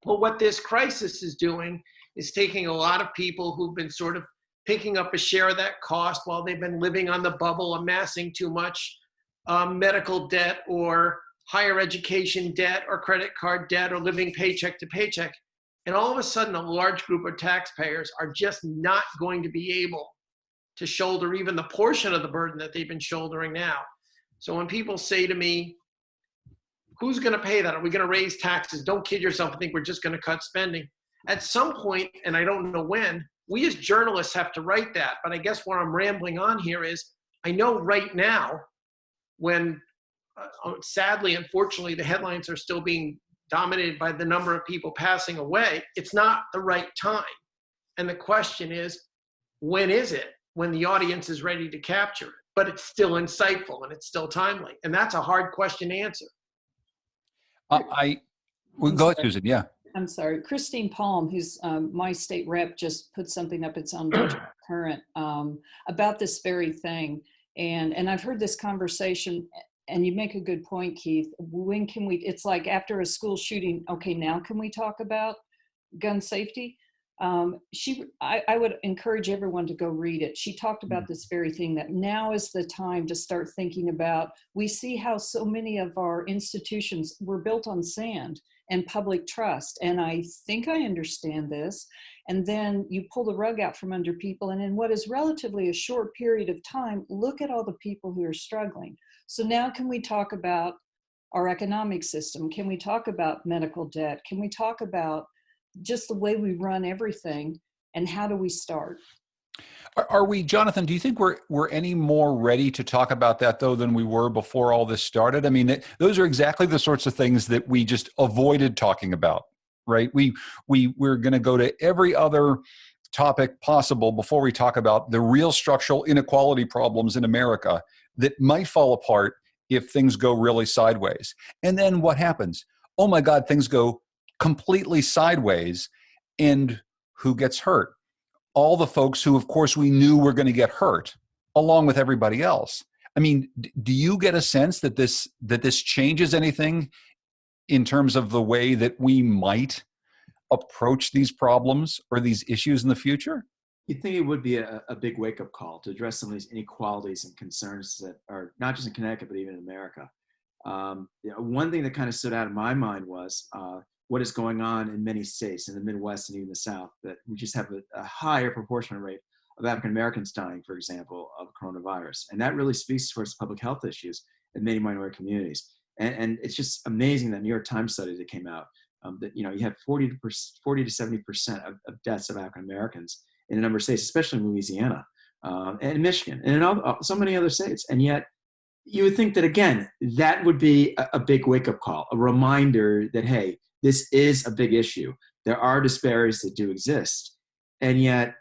Well, what this crisis is doing is taking a lot of people who've been sort of picking up a share of that cost while they've been living on the bubble, amassing too much medical debt or higher education debt or credit card debt or living paycheck to paycheck. And all of a sudden, a large group of taxpayers are just not going to be able to shoulder even the portion of the burden that they've been shouldering now. So when people say to me, who's going to pay that? Are we going to raise taxes? Don't kid yourself and think we're just going to cut spending. At some point, and I don't know when, we as journalists have to write that. But I guess where I'm rambling on here is, I know right now when, sadly, unfortunately, the headlines are still being dominated by the number of people passing away, it's not the right time. And the question is, when is it? When the audience is ready to capture it. But it's still insightful and it's still timely. And that's a hard question to answer. We'll go ahead, Susan. Yeah. I'm sorry. Christine Palm, who's my state rep, just put something up. It's on Budget Current about this very thing. And I've heard this conversation, and you make a good point, Keith. When can we, it's like after a school shooting, okay, now can we talk about gun safety? I would encourage everyone to go read it. She talked about this very thing, that now is the time to start thinking about, we see how so many of our institutions were built on sand and public trust. And I think I understand this. And then you pull the rug out from under people. And in what is relatively a short period of time, look at all the people who are struggling. So now can we talk about our economic system? Can we talk about medical debt? Can we talk about just the way we run everything, and how do we start? Are we, Jonathan, do you think we're any more ready to talk about that, though, than we were before all this started? I mean, those are exactly the sorts of things that we just avoided talking about, right? We're going to go to every other topic possible before we talk about the real structural inequality problems in America that might fall apart if things go really sideways. And then what happens? Oh my God, things go completely sideways, and who gets hurt? All the folks who, of course, we knew were going to get hurt, along with everybody else. I mean, do you get a sense that this changes anything in terms of the way that we might approach these problems or these issues in the future? You'd think it would be a big wake-up call to address some of these inequalities and concerns that are not just in Connecticut, but even in America. One thing that kind of stood out in my mind was what is going on in many states in the Midwest and even the South, that we just have a higher proportional rate of African Americans dying, for example, of coronavirus. And that really speaks towards public health issues in many minority communities. And it's just amazing, that New York Times study that came out, that you have 40 to 70% of deaths of African Americans in a number of states, especially in Louisiana and Michigan and in so many other states. And yet you would think that, again, that would be a big wake-up call, a reminder that, hey, this is a big issue. There are disparities that do exist. And yet,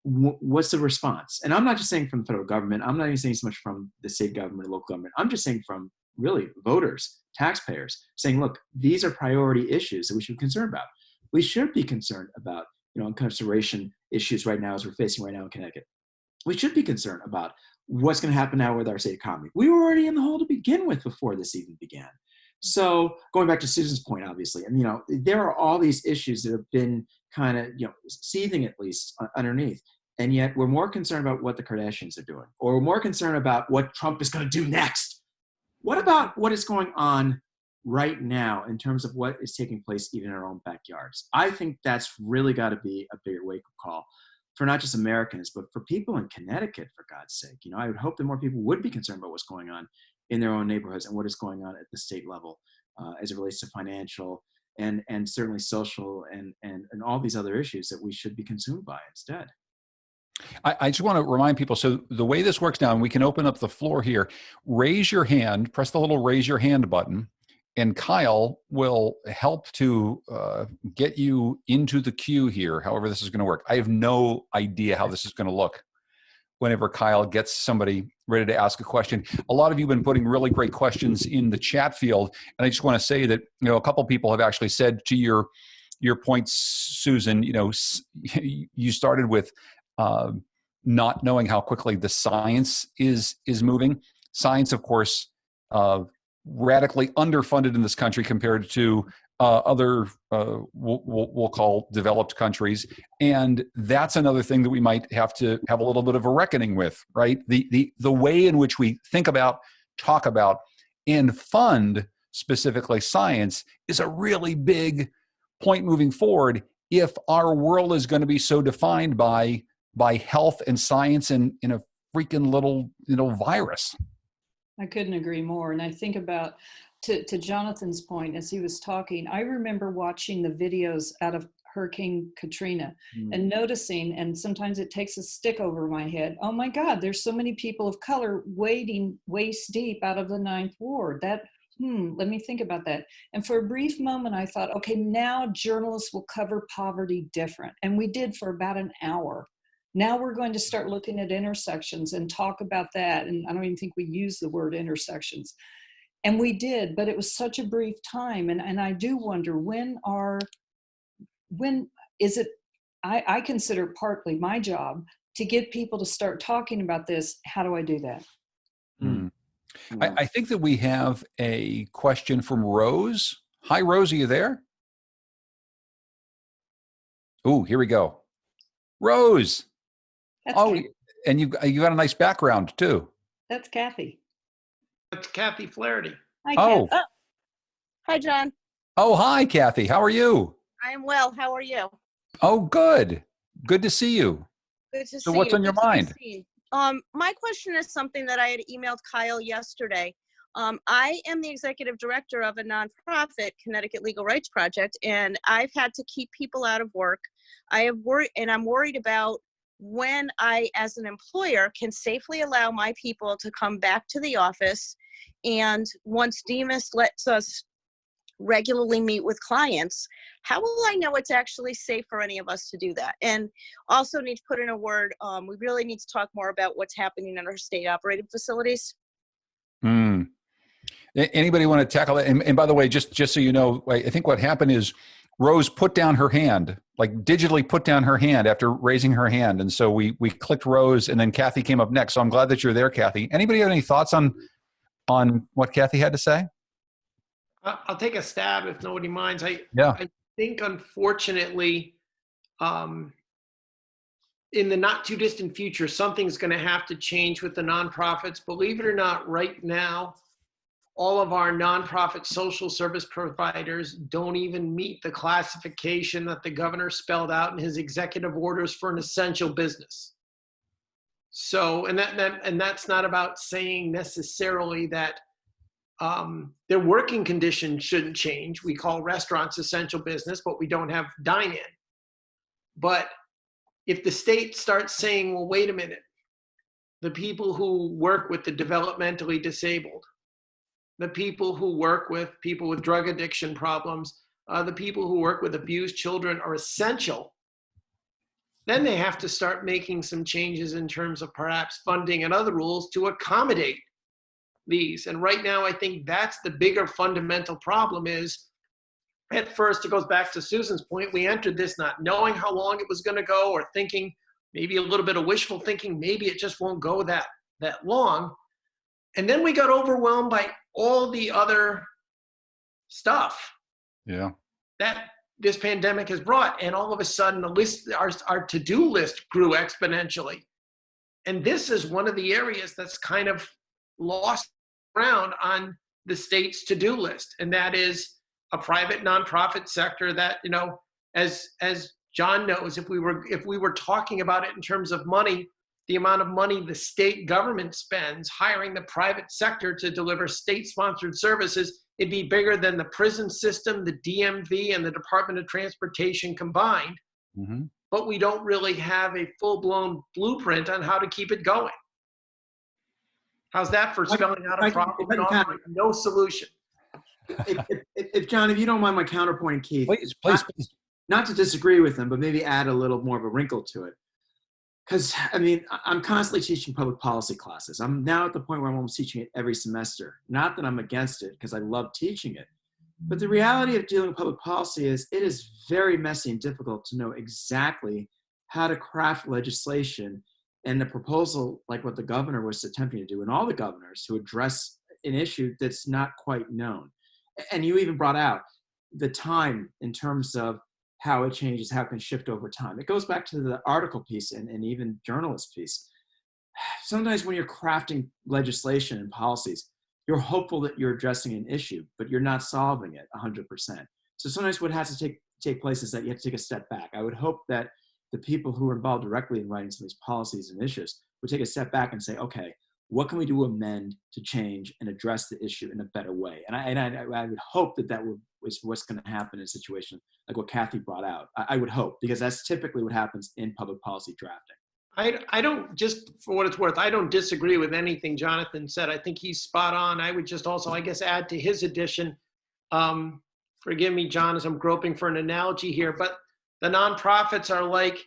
what's the response? And I'm not just saying from the federal government. I'm not even saying so much from the state government or local government. I'm just saying from really voters, taxpayers, saying, look, these are priority issues that we should be concerned about. We should be concerned about, incarceration issues right now, as we're facing right now in Connecticut. We should be concerned about what's going to happen now with our state economy. We were already in the hole to begin with before this even began. So going back to Susan's point, obviously, and there are all these issues that have been kind of seething, at least underneath, and yet we're more concerned about what the Kardashians are doing, or we're more concerned about what Trump is going to do next. What about what is going on right now in terms of what is taking place even in our own backyards? I think that's really got to be a bigger wake-up call for not just Americans, but for people in Connecticut, for God's sake. I would hope that more people would be concerned about what's going on in their own neighborhoods and what is going on at the state level as it relates to financial and certainly social and all these other issues that we should be consumed by instead. I just want to remind people, so the way this works now, and we can open up the floor here, raise your hand, press the little raise your hand button, and Kyle will help to get you into the queue here, however this is going to work. I have no idea how this is going to look whenever Kyle gets somebody ready to ask a question. A lot of you have been putting really great questions in the chat field, and I just want to say that a couple people have actually said to your points, Susan, you started with not knowing how quickly the science is moving. Science, of course, radically underfunded in this country compared to other, we'll call developed countries. And that's another thing that we might have to have a little bit of a reckoning with, right? The way in which we think about, talk about, and fund specifically science is a really big point moving forward if our world is going to be so defined by by health and science in a freaking little, virus. I couldn't agree more. And I think about, to Jonathan's point, as he was talking, I remember watching the videos out of Hurricane Katrina and noticing, and sometimes it takes a stick over my head, oh my God, there's so many people of color wading waist deep out of the Ninth Ward. Let me think about that. And for a brief moment, I thought, okay, now journalists will cover poverty different. And we did for about an hour. Now we're going to start looking at intersections and talk about that. And I don't even think we use the word intersections. And we did, but it was such a brief time. And I do wonder, when is it, I consider partly my job to get people to start talking about this. How do I do that? I think that we have a question from Rose. Hi, Rose, are you there? Oh, here we go. Rose. That's Kathy. And you got a nice background too. That's Kathy. That's Kathy Flaherty. Hi, Oh. Kathy. Hi, John. Oh, hi, Kathy. How are you? I am well. How are you? Oh, good. Good to see you. Good to see you. So what's on your mind? My question is something that I had emailed Kyle yesterday. I am the executive director of a nonprofit, Connecticut Legal Rights Project, and I've had to keep people out of work. I'm worried about when I, as an employer, can safely allow my people to come back to the office. And once Demas lets us regularly meet with clients, how will I know it's actually safe for any of us to do that? And also need to put in a word, we really need to talk more about what's happening in our state operated facilities. Anybody want to tackle it? And by the way, just so you know, I think what happened is Rose put down her hand, like digitally put down her hand after raising her hand. And so we clicked Rose, and then Kathy came up next. So I'm glad that you're there, Kathy. Anybody have any thoughts on what Kathy had to say? I'll take a stab if nobody minds. I think, unfortunately, in the not too distant future, something's going to have to change with the nonprofits. Believe it or not, right now, all of our nonprofit social service providers don't even meet the classification that the governor spelled out in his executive orders for an essential business. So, and that's not about saying necessarily that their working conditions shouldn't change. We call restaurants essential business, but we don't have dine-in. But if the state starts saying, well, wait a minute, the people who work with the developmentally disabled, the people who work with people with drug addiction problems, the people who work with abused children are essential, then they have to start making some changes in terms of perhaps funding and other rules to accommodate these. And right now, I think that's the bigger fundamental problem is, at first, it goes back to Susan's point, we entered this not knowing how long it was going to go, or thinking maybe a little bit of wishful thinking, maybe it just won't go that long. And then we got overwhelmed by all the other stuff that this pandemic has brought. And all of a sudden, our to-do list grew exponentially. And this is one of the areas that's kind of lost ground on the state's to-do list. And that is a private nonprofit sector that, as John knows, if we were talking about it in terms of money, the amount of money the state government spends hiring the private sector to deliver state-sponsored services, it'd be bigger than the prison system, the DMV, and the Department of Transportation combined. Mm-hmm. But we don't really have a full-blown blueprint on how to keep it going. How's that for spelling out a problem and offering no solution? If John, if you don't mind my counterpoint, Keith. Please. Not to disagree with them, but maybe add a little more of a wrinkle to it. Because, I'm constantly teaching public policy classes. I'm now at the point where I'm almost teaching it every semester. Not that I'm against it, because I love teaching it. But the reality of dealing with public policy is it is very messy and difficult to know exactly how to craft legislation and the proposal, like what the governor was attempting to do, and all the governors, to address an issue that's not quite known. And you even brought out the time in terms of how it changes, how it can shift over time. It goes back to the article piece and even journalist piece. Sometimes when you're crafting legislation and policies, you're hopeful that you're addressing an issue, but you're not solving it 100%. So sometimes what has to take place is that you have to take a step back. I would hope that the people who are involved directly in writing some of these policies and issues would take a step back and say, okay, what can we do to amend, to change, and address the issue in a better way? And I would hope that was what's going to happen in a situation like what Kathy brought out. I would hope, because that's typically what happens in public policy drafting. I don't, just for what it's worth, I don't disagree with anything Jonathan said. I think he's spot on. I would just also, I guess, add to his addition. Forgive me, John, as I'm groping for an analogy here, but the nonprofits are like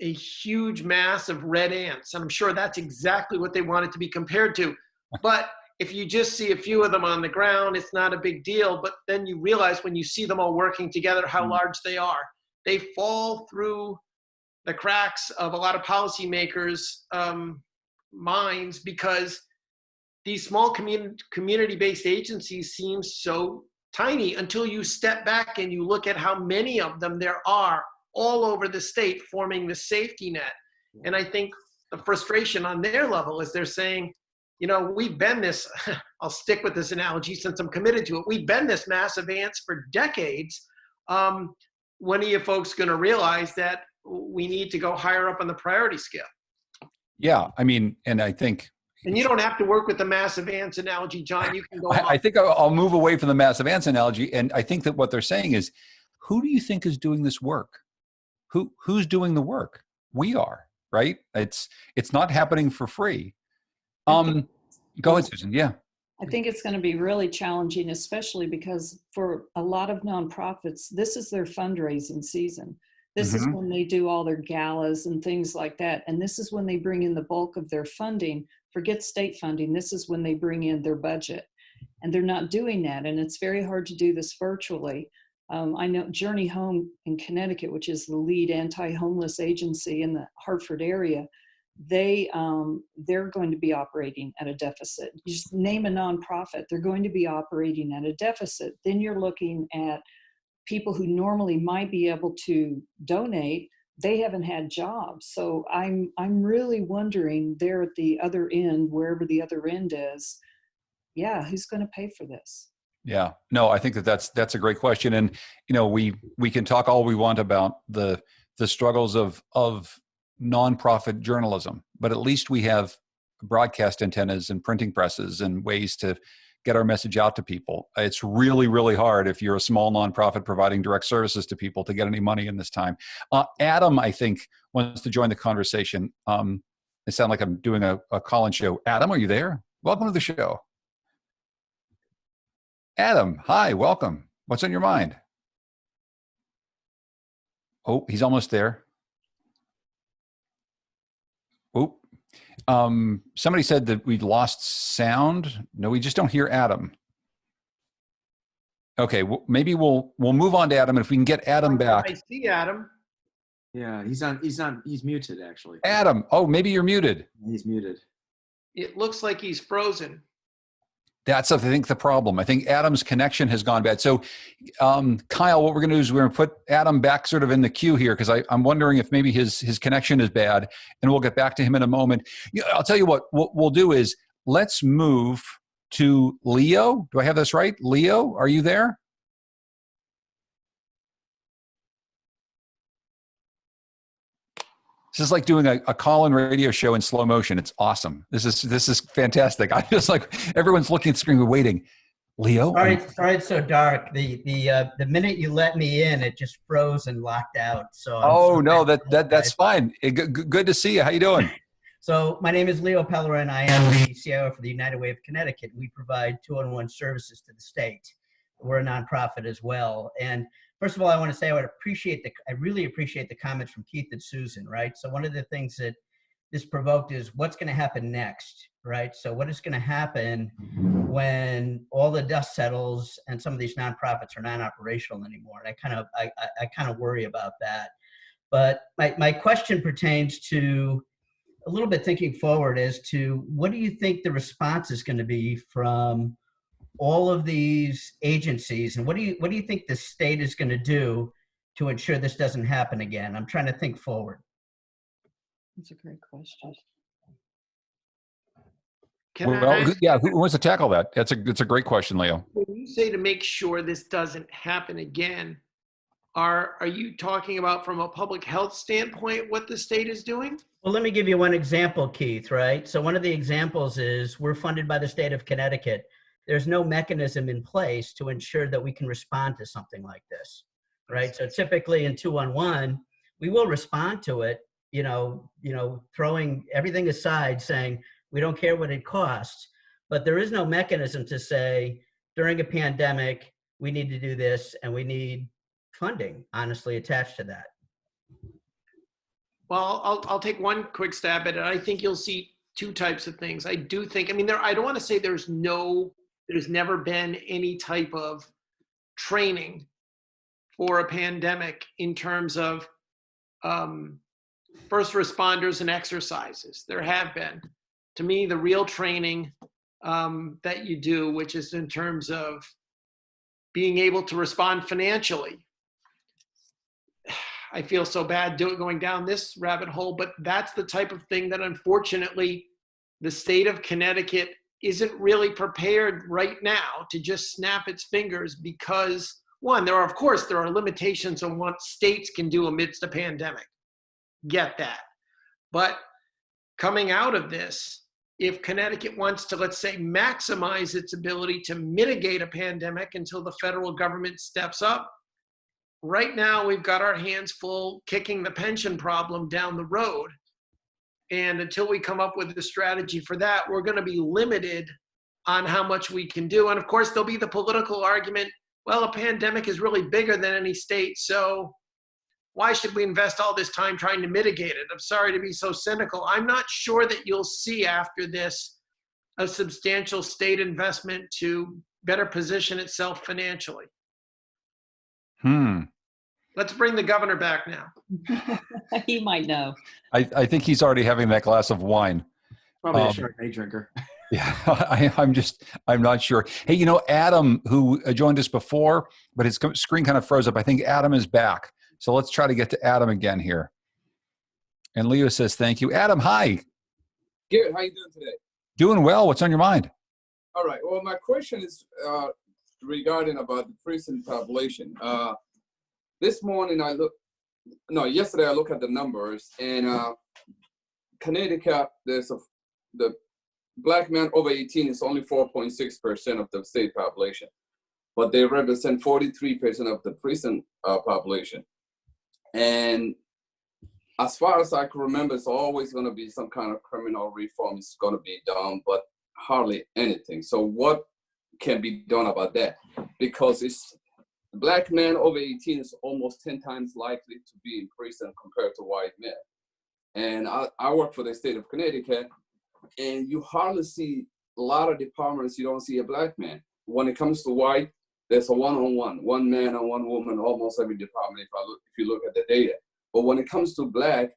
a huge mass of red ants. And I'm sure that's exactly what they want it to be compared to. But if you just see a few of them on the ground, it's not a big deal. But then you realize when you see them all working together how large they are. They fall through the cracks of a lot of policymakers' minds because these small community-based agencies seem so tiny until you step back and you look at how many of them there are all over the state forming the safety net. And I think the frustration on their level is they're saying, you know, we've been this, I'll stick with this analogy since I'm committed to it, we've been this mass of ants for decades. When are you folks going to realize that we need to go higher up on the priority scale? Yeah, I mean, and I think... And you don't have to work with the massive ants analogy, John. You can go I think I'll move away from the massive ants analogy. And I think that what they're saying is, who do you think is doing this work? Who's doing the work? We are, right? It's not happening for free. Go ahead, Susan. Yeah. I think it's going to be really challenging, especially because for a lot of nonprofits, this is their fundraising season. This is when they do all their galas and things like that. And this is when they bring in the bulk of their funding. Forget state funding. This is when they bring in their budget. And they're not doing that. And it's very hard to do this virtually. I know Journey Home in Connecticut, which is the lead anti-homeless agency in the Hartford area, they're going to be operating at a deficit. You just name a nonprofit, they're going to be operating at a deficit. Then you're looking at people who normally might be able to donate, they haven't had jobs. So I'm really wondering there at the other end, wherever the other end is, yeah, who's going to pay for this? Yeah, no, I think that's a great question. And, you know, we can talk all we want about the struggles of nonprofit journalism, but at least we have broadcast antennas and printing presses and ways to get our message out to people. It's really, really hard if you're a small nonprofit providing direct services to people to get any money in this time. Adam, I think, wants to join the conversation. I sound like I'm doing a call-in show. Adam, are you there? Welcome to the show. Adam, hi, welcome. What's on your mind? Oh, he's almost there. Oh, somebody said that we lost sound. No, we just don't hear Adam. Okay, well, maybe we'll move on to Adam, and if we can get Adam back. I see Adam. Yeah, he's muted actually. Adam, oh, maybe you're muted. He's muted. It looks like he's frozen. That's, I think, the problem. I think Adam's connection has gone bad. So, Kyle, what we're going to do is we're going to put Adam back sort of in the queue here because I'm wondering if maybe his connection is bad, and we'll get back to him in a moment. I'll tell you what we'll do is let's move to Leo. Do I have this right? Leo, are you there? This is like doing a call-in radio show in slow motion. It's awesome. This is fantastic. I just like everyone's looking at the screen, waiting. Leo? Sorry, it's so dark. The minute you let me in, it just froze and locked out. So no, that's fine. Good to see you. How you doing? So my name is Leo Pellerin. I am the CIO for the United Way of Connecticut. We provide 2-on-1 services to the state. We're a nonprofit as well. And first of all, I want to say I really appreciate the comments from Keith and Susan, right? So one of the things that this provoked is what's going to happen next, right? So what is going to happen when all the dust settles and some of these nonprofits are non-operational anymore? And I kind of worry about that. But my question pertains to a little bit thinking forward as to what do you think the response is going to be from all of these agencies, and what do you think the state is going to do to ensure this doesn't happen again? I'm trying to think forward. That's a great question. Who wants to tackle that? It's a great question, Leo. When you say to make sure this doesn't happen again, Are you talking about from a public health standpoint what the state is doing? Well, let me give you one example, Keith, right? So one of the examples is we're funded by the state of Connecticut. There's no mechanism in place to ensure that we can respond to something like this, right? So typically in 211, we will respond to it, throwing everything aside, saying we don't care what it costs, but there is no mechanism to say during a pandemic, we need to do this and we need funding, honestly, attached to that. Well, I'll take one quick stab at it. I think you'll see two types of things. I do think, I don't want to say there's never been any type of training for a pandemic in terms of first responders and exercises. There have been. To me, the real training that you do, which is in terms of being able to respond financially. I feel so bad going down this rabbit hole, but that's the type of thing that unfortunately the state of Connecticut isn't really prepared right now to just snap its fingers because, one, there are limitations on what states can do amidst a pandemic. Get that. But coming out of this, if Connecticut wants to, let's say, maximize its ability to mitigate a pandemic until the federal government steps up, right now, we've got our hands full kicking the pension problem down the road. And until we come up with a strategy for that, we're going to be limited on how much we can do. And of course, there'll be the political argument, well, a pandemic is really bigger than any state, so why should we invest all this time trying to mitigate it? I'm sorry to be so cynical. I'm not sure that you'll see after this a substantial state investment to better position itself financially. Let's bring the governor back now. He might know. I think he's already having that glass of wine. Probably a Chardonnay drinker. Yeah, I'm not sure. Hey, Adam, who joined us before, but his screen kind of froze up. I think Adam is back. So let's try to get to Adam again here. And Leo says, thank you. Adam, hi. Good. How you doing today? Doing well. What's on your mind? All right. Well, my question is regarding about the prison population. This morning yesterday I looked at the numbers, and Connecticut, the black men over 18 is only 4.6% of the state population, but they represent 43% of the prison population. And as far as I can remember, it's always going to be some kind of criminal reform is going to be done, but hardly anything. So what can be done about that? Because black men over 18 is almost 10 times likely to be in prison compared to white men. And I work for the state of Connecticut, and you hardly see a lot of departments, you don't see a black man. When it comes to white, there's a one-on-one, one man and one woman, almost every department if you look at the data. But when it comes to black,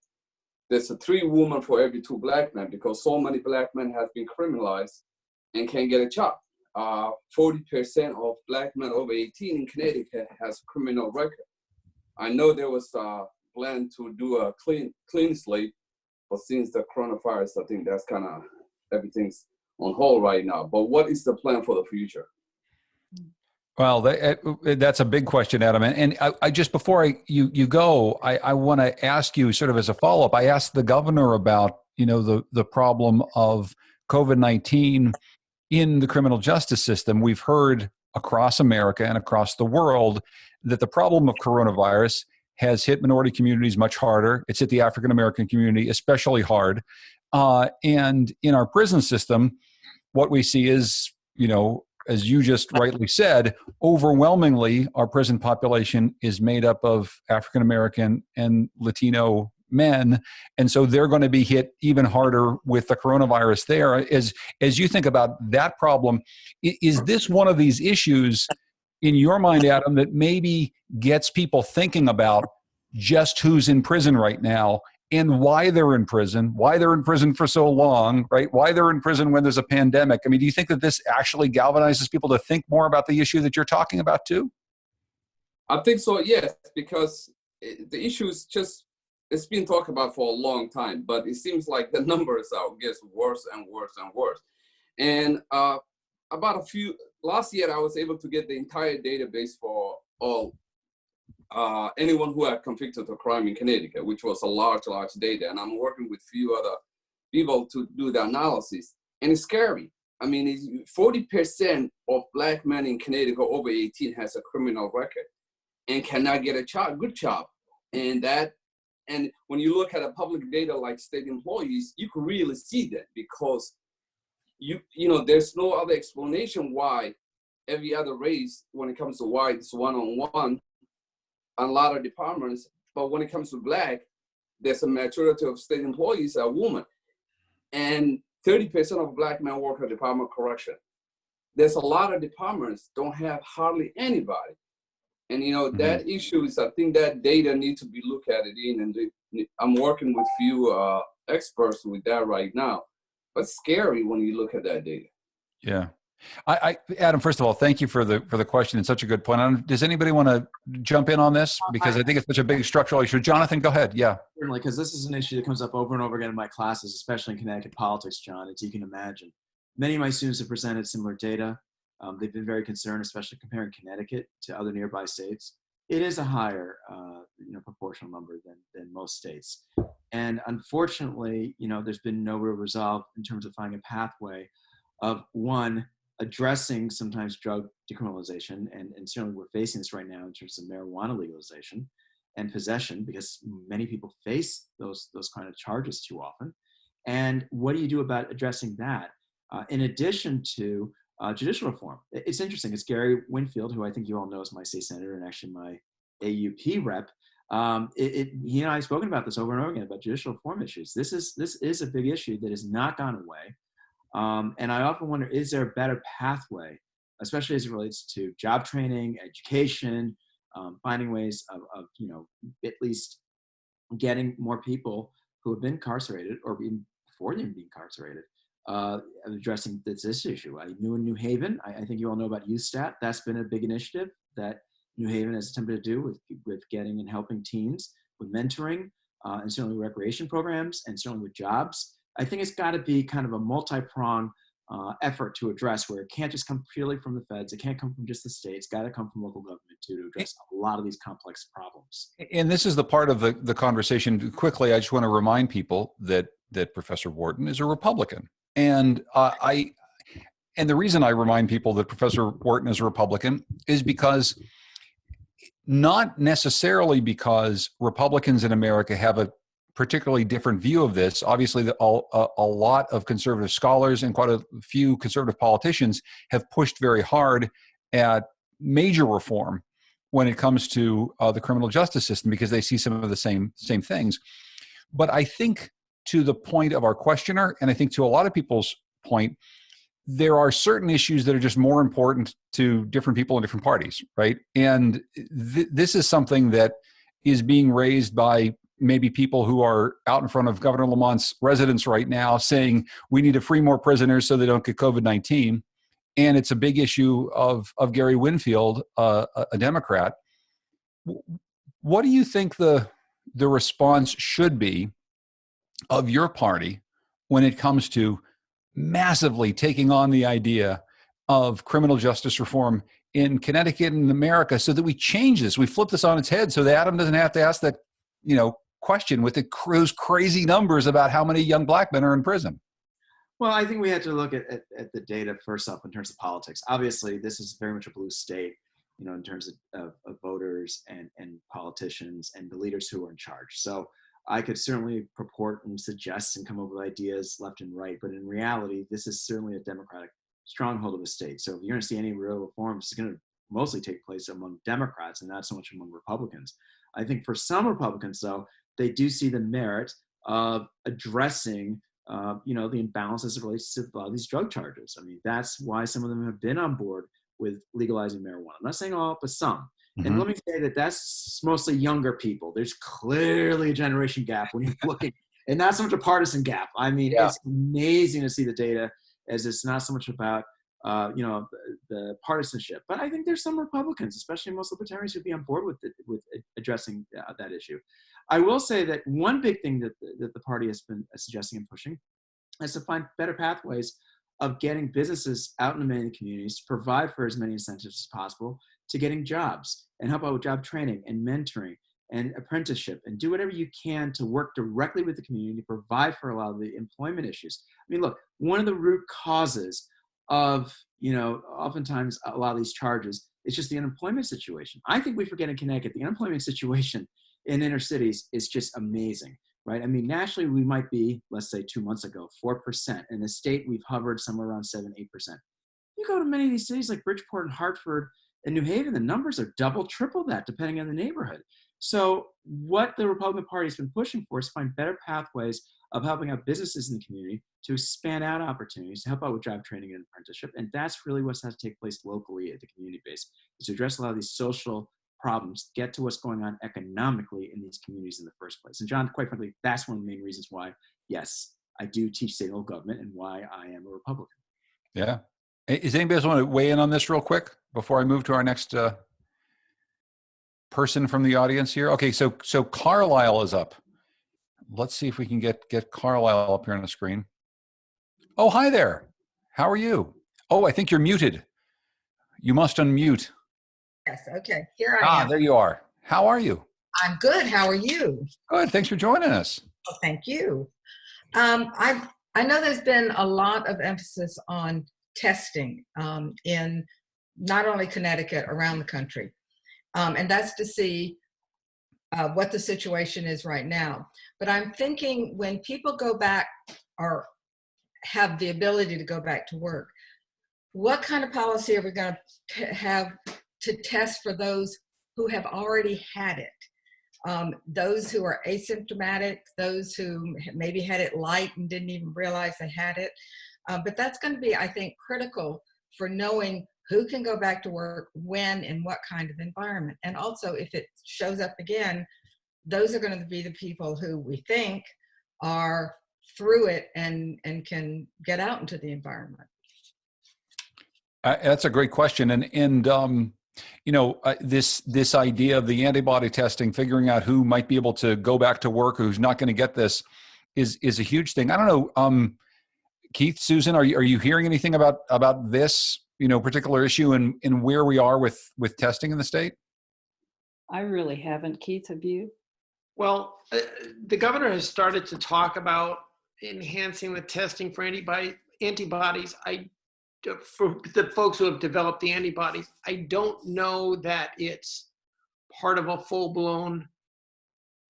there's a 3 women for every 2 black men, because so many black men have been criminalized and can't get a job. 40% of black men over 18 in Connecticut has a criminal record. I know there was a plan to do a clean slate, but since the coronavirus, I think that's kind of, everything's on hold right now. But what is the plan for the future? Well, that's a big question, Adam. And I just before you go, I want to ask you sort of as a follow-up. I asked the governor about the problem of COVID-19 in the criminal justice system. We've heard across America and across the world that the problem of coronavirus has hit minority communities much harder. It's hit the African American community especially hard. And in our prison system, what we see is, as you just rightly said, overwhelmingly, our prison population is made up of African American and Latino men. And so they're going to be hit even harder with the coronavirus there. As you think about that problem, is this one of these issues in your mind, Adam, that maybe gets people thinking about just who's in prison right now and why they're in prison for so long, right? Why they're in prison when there's a pandemic. I mean, do you think that this actually galvanizes people to think more about the issue that you're talking about too? I think so, yes, because the issue is just, it's been talked about for a long time, but it seems like the numbers gets worse and worse and worse. And last year, I was able to get the entire database for all anyone who had convicted of crime in Connecticut, which was a large data. And I'm working with few other people to do the analysis. And it's scary. I mean, 40% of Black men in Connecticut over 18 has a criminal record and cannot get a job, good job. And when you look at a public data like state employees, you can really see that, because you know, there's no other explanation why every other race, when it comes to white, it's one-on-one on a lot of departments. But when it comes to Black, there's a majority of state employees are women. And 30% of Black men work at Department of Correction. There's a lot of departments don't have hardly anybody. And you know, that issue is, I think that data needs to be looked at it in, and I'm working with few experts with that right now. But it's scary when you look at that data. Yeah. Adam, first of all, thank you for the question. It's such a good point. Does anybody want to jump in on this? Because I think it's such a big structural issue. Jonathan, go ahead. Yeah. Certainly, because this is an issue that comes up over and over again in my classes, especially in Connecticut politics, John, as you can imagine. Many of my students have presented similar data. They've been very concerned, especially comparing Connecticut to other nearby states. It is a higher, proportional number than most states. And unfortunately, there's been no real resolve in terms of finding a pathway of, one, addressing sometimes drug decriminalization, and certainly we're facing this right now in terms of marijuana legalization and possession, because many people face those kind of charges too often. And what do you do about addressing that? In addition to judicial reform. It's interesting. It's Gary Winfield, who I think you all know is my state senator and actually my AUP rep. He and I have spoken about this over and over again about judicial reform issues. This is a big issue that has not gone away. And I often wonder, is there a better pathway, especially as it relates to job training, education, finding ways of at least getting more people who have been incarcerated or even before they've been incarcerated, addressing this issue. I knew in New Haven, I think you all know about YouthStat. That's been a big initiative that New Haven has attempted to do with getting and helping teens with mentoring, and certainly recreation programs, and certainly with jobs. I think it's got to be kind of a multi-pronged effort to address, where it can't just come purely from the feds. It can't come from just the state. It's got to come from local government too, to address a lot of these complex problems. And this is the part of the conversation. Quickly, I just want to remind people that Professor Wharton is a Republican. And and the reason I remind people that Professor Wharton is a Republican is because, not necessarily because Republicans in America have a particularly different view of this. Obviously, a lot of conservative scholars and quite a few conservative politicians have pushed very hard at major reform when it comes to the criminal justice system, because they see some of the same things. But I think, to the point of our questioner, and I think to a lot of people's point, there are certain issues that are just more important to different people in different parties, right? And this is something that is being raised by maybe people who are out in front of Governor Lamont's residence right now saying we need to free more prisoners so they don't get COVID-19. And it's a big issue of Gary Winfield, a Democrat. What do you think the response should be of your party when it comes to massively taking on the idea of criminal justice reform in Connecticut and America, so that we change this, we flip this on its head, so that Adam doesn't have to ask that, question with those crazy numbers about how many young Black men are in prison? Well, I think we have to look at the data first up in terms of politics. Obviously, this is very much a blue state, in terms of voters and politicians and the leaders who are in charge. So I could certainly purport and suggest and come up with ideas left and right, but in reality, this is certainly a Democratic stronghold of a state. So if you're going to see any real reforms, it's going to mostly take place among Democrats and not so much among Republicans. I think for some Republicans, though, they do see the merit of addressing, the imbalance as it relates to a lot of these drug charges. I mean, that's why some of them have been on board with legalizing marijuana. I'm not saying all, but some. Mm-hmm. And let me say that that's mostly younger people. There's clearly a generation gap when you're looking, and not so much a partisan gap. I mean, It's amazing to see the data, as it's not so much about, the partisanship. But I think there's some Republicans, especially most libertarians, who'd be on board with addressing that issue. I will say that one big thing that the party has been suggesting and pushing is to find better pathways of getting businesses out in many communities, to provide for as many incentives as possible, to getting jobs and help out with job training and mentoring and apprenticeship, and do whatever you can to work directly with the community to provide for a lot of the employment issues. I mean, look, one of the root causes of, oftentimes a lot of these charges is just the unemployment situation. I think we forget in Connecticut, the unemployment situation in inner cities is just amazing, right? I mean, nationally, we might be, let's say 2 months ago, 4%. In the state, we've hovered somewhere around 7, 8%. You go to many of these cities like Bridgeport and Hartford and New Haven, the numbers are double, triple that, depending on the neighborhood. So what the Republican Party has been pushing for is find better pathways of helping out businesses in the community to expand out opportunities, to help out with job training and apprenticeship. And that's really what's has to take place locally at the community base, is to address a lot of these social problems, get to what's going on economically in these communities in the first place. And John, quite frankly, that's one of the main reasons why, yes, I do teach state and local government and why I am a Republican. Yeah. Is anybody else want to weigh in on this real quick before I move to our next person from the audience here? Okay, so Carlisle is up. Let's see if we can get Carlisle up here on the screen. Oh, hi there. How are you? Oh, I think you're muted. You must unmute. Yes, okay. Here I am. There you are. How are you? I'm good. How are you? Good. Thanks for joining us. Well, thank you. I know there's been a lot of emphasis on testing in not only Connecticut, around the country. And that's to see what the situation is right now. But I'm thinking when people go back or have the ability to go back to work, what kind of policy are we going to have to test for those who have already had it? Those who are asymptomatic, those who maybe had it light and didn't even realize they had it. But that's going to be, I think, critical for knowing who can go back to work, when, and what kind of environment. And also, if it shows up again, those are going to be the people who we think are through it and can get out into the environment. That's a great question. And this idea of the antibody testing, figuring out who might be able to go back to work, who's not going to get this, is a huge thing. I don't know, Keith, Susan, are you hearing anything about this, particular issue and where we are with testing in the state? I really haven't. Keith, have you? Well, the governor has started to talk about enhancing the testing for antibodies. For the folks who have developed the antibodies, I don't know that it's part of a full-blown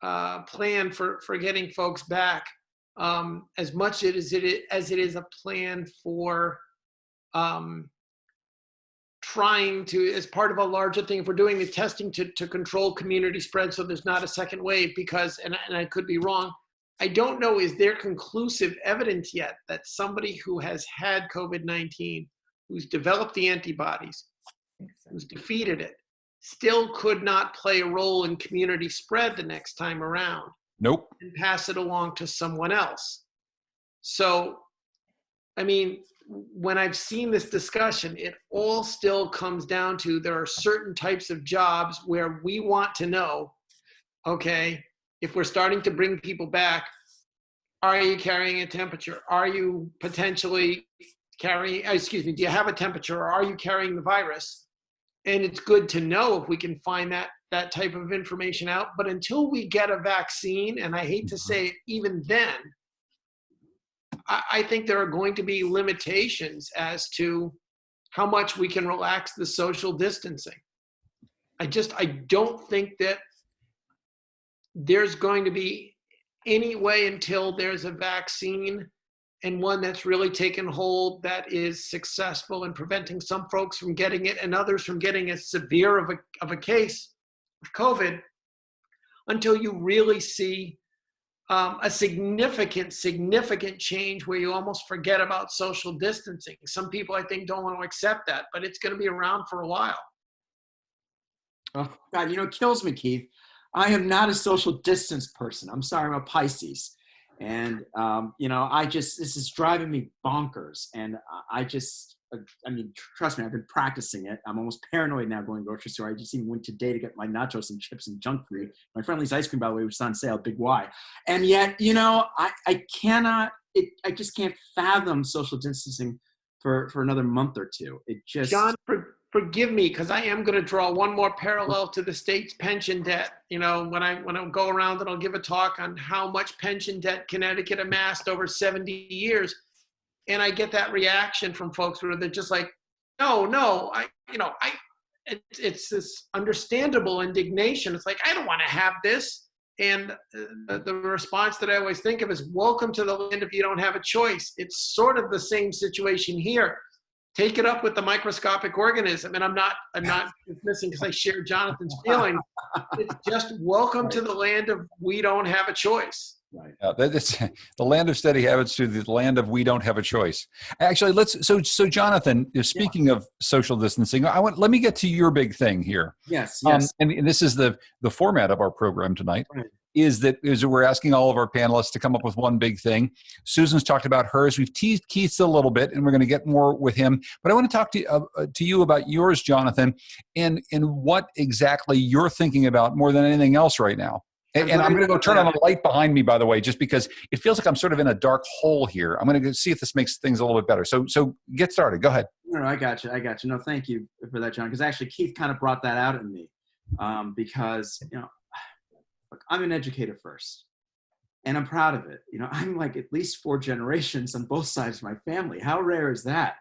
plan for getting folks back, as much as it is a plan for trying to, as part of a larger thing, if we're doing the testing to control community spread so there's not a second wave, because, and I could be wrong, I don't know, is there conclusive evidence yet that somebody who has had COVID-19, who's developed the antibodies, who's defeated it, still could not play a role in community spread the next time around? Nope. And pass it along to someone else. So, I mean, when I've seen this discussion, it all still comes down to there are certain types of jobs where we want to know, okay, if we're starting to bring people back, are you carrying a temperature? Are you potentially carrying, do you have a temperature, or are you carrying the virus? And it's good to know if we can find that type of information out. But until we get a vaccine, and I hate to say it, even then, I think there are going to be limitations as to how much we can relax the social distancing. I don't think that there's going to be any way until there's a vaccine, and one that's really taken hold, that is successful in preventing some folks from getting it and others from getting as severe of a case of COVID, until you really see a significant change where you almost forget about social distancing. Some people, I think, don't want to accept that, but it's going to be around for a while. Oh, God, it kills me, Keith. I am not a social distance person. I'm sorry, I'm a Pisces. And, this is driving me bonkers. And trust me, I've been practicing it. I'm almost paranoid now going to the grocery store. I just even went today to get my nachos and chips and junk food. My friendly's ice cream, by the way, was on sale, big Y. And yet, I just can't fathom social distancing for another month or two. It just... John, forgive me, because I am going to draw one more parallel to the state's pension debt. You know, when I go around and I'll give a talk on how much pension debt Connecticut amassed over 70 years, and I get that reaction from folks where they're just like, no, it's this understandable indignation. It's like, I don't want to have this. And the response that I always think of is, welcome to the land if you don't have a choice. It's sort of the same situation here. Take it up with the microscopic organism. And I'm not dismissing because I share Jonathan's feeling. It's just welcome to the land of we don't have a choice. Right. That's the land of steady habits to the land of we don't have a choice. Actually, so Jonathan, speaking of social distancing, let me get to your big thing here. Yes. And this is the format of our program tonight. Right. Is we're asking all of our panelists to come up with one big thing. Susan's talked about hers. We've teased Keith's a little bit, and we're going to get more with him. But I want to talk to you about yours, Jonathan, and what exactly you're thinking about more than anything else right now. And I'm going to go turn on a light behind me, by the way, just because it feels like I'm sort of in a dark hole here. I'm going to see if this makes things a little bit better. So get started. Go ahead. No, I got you. No, thank you for that, John. Because actually, Keith kind of brought that out in me. Because, look, I'm an educator first. And I'm proud of it. I'm like at least 4 generations on both sides of my family. How rare is that?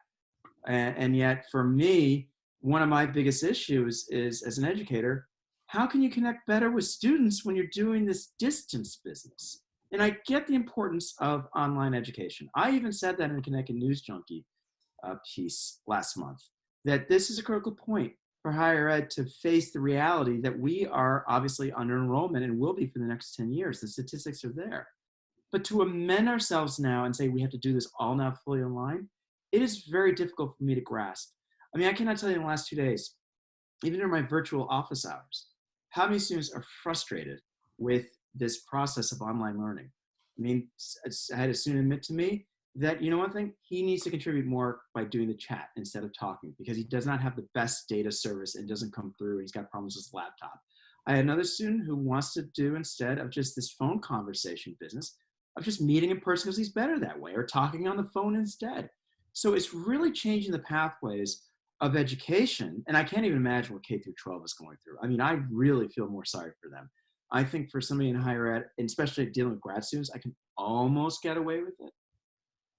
And yet, for me, one of my biggest issues is, as an educator, how can you connect better with students when you're doing this distance business? And I get the importance of online education. I even said that in the Connecticut News Junkie piece last month, that this is a critical point for higher ed to face the reality that we are obviously under enrollment and will be for the next 10 years. The statistics are there. But to amend ourselves now and say we have to do this all now fully online, it is very difficult for me to grasp. I mean, I cannot tell you in the last 2 days, even during my virtual office hours, how many students are frustrated with this process of online learning. I mean, I had a student admit to me that, one thing, he needs to contribute more by doing the chat instead of talking, because he does not have the best data service and doesn't come through. He's got problems with his laptop. I had another student who wants to do, instead of just this phone conversation business, of just meeting in person because he's better that way, or talking on the phone instead. So it's really changing the pathways of education. And I can't even imagine what K through 12 is going through. I mean, I really feel more sorry for them. I think for somebody in higher ed, and especially dealing with grad students, I can almost get away with it.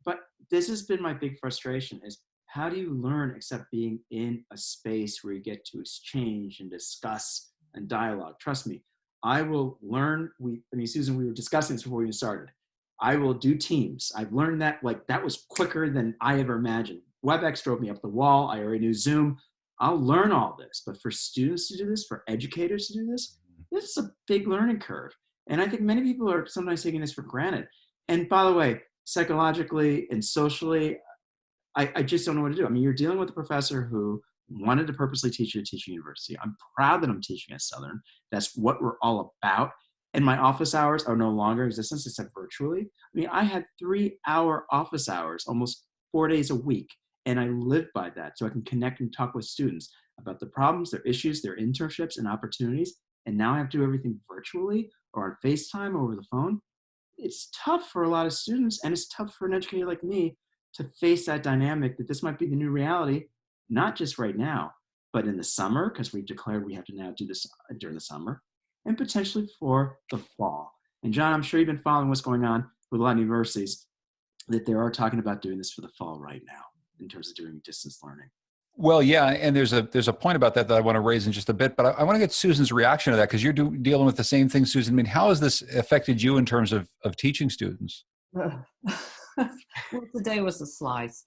But this has been my big frustration, is how do you learn except being in a space where you get to exchange and discuss and dialogue? Trust me, I will learn. Susan, we were discussing this before we even started. I will do Teams. I've learned that, that was quicker than I ever imagined. WebEx drove me up the wall. I already knew Zoom. I'll learn all this. But for students to do this, for educators to do this, this is a big learning curve. And I think many people are sometimes taking this for granted. And by the way, psychologically and socially, I just don't know what to do. I mean, you're dealing with a professor who wanted to purposely teach at a teaching university. I'm proud that I'm teaching at Southern. That's what we're all about. And my office hours are no longer in existence except virtually. I mean, I had 3-hour office hours almost 4 days a week. And I live by that, so I can connect and talk with students about the problems, their issues, their internships and opportunities. And now I have to do everything virtually or on FaceTime or over the phone. It's tough for a lot of students, and it's tough for an educator like me to face that dynamic, that this might be the new reality, not just right now, but in the summer, because we've declared we have to now do this during the summer, and potentially for the fall. And John, I'm sure you've been following what's going on with a lot of universities, that they are talking about doing this for the fall right now, in terms of doing distance learning. Well, yeah, and there's a point about that I want to raise in just a bit, but I want to get Susan's reaction to that, because you're dealing with the same thing, Susan. I mean, how has this affected you in terms of teaching students? Well, today was a slice.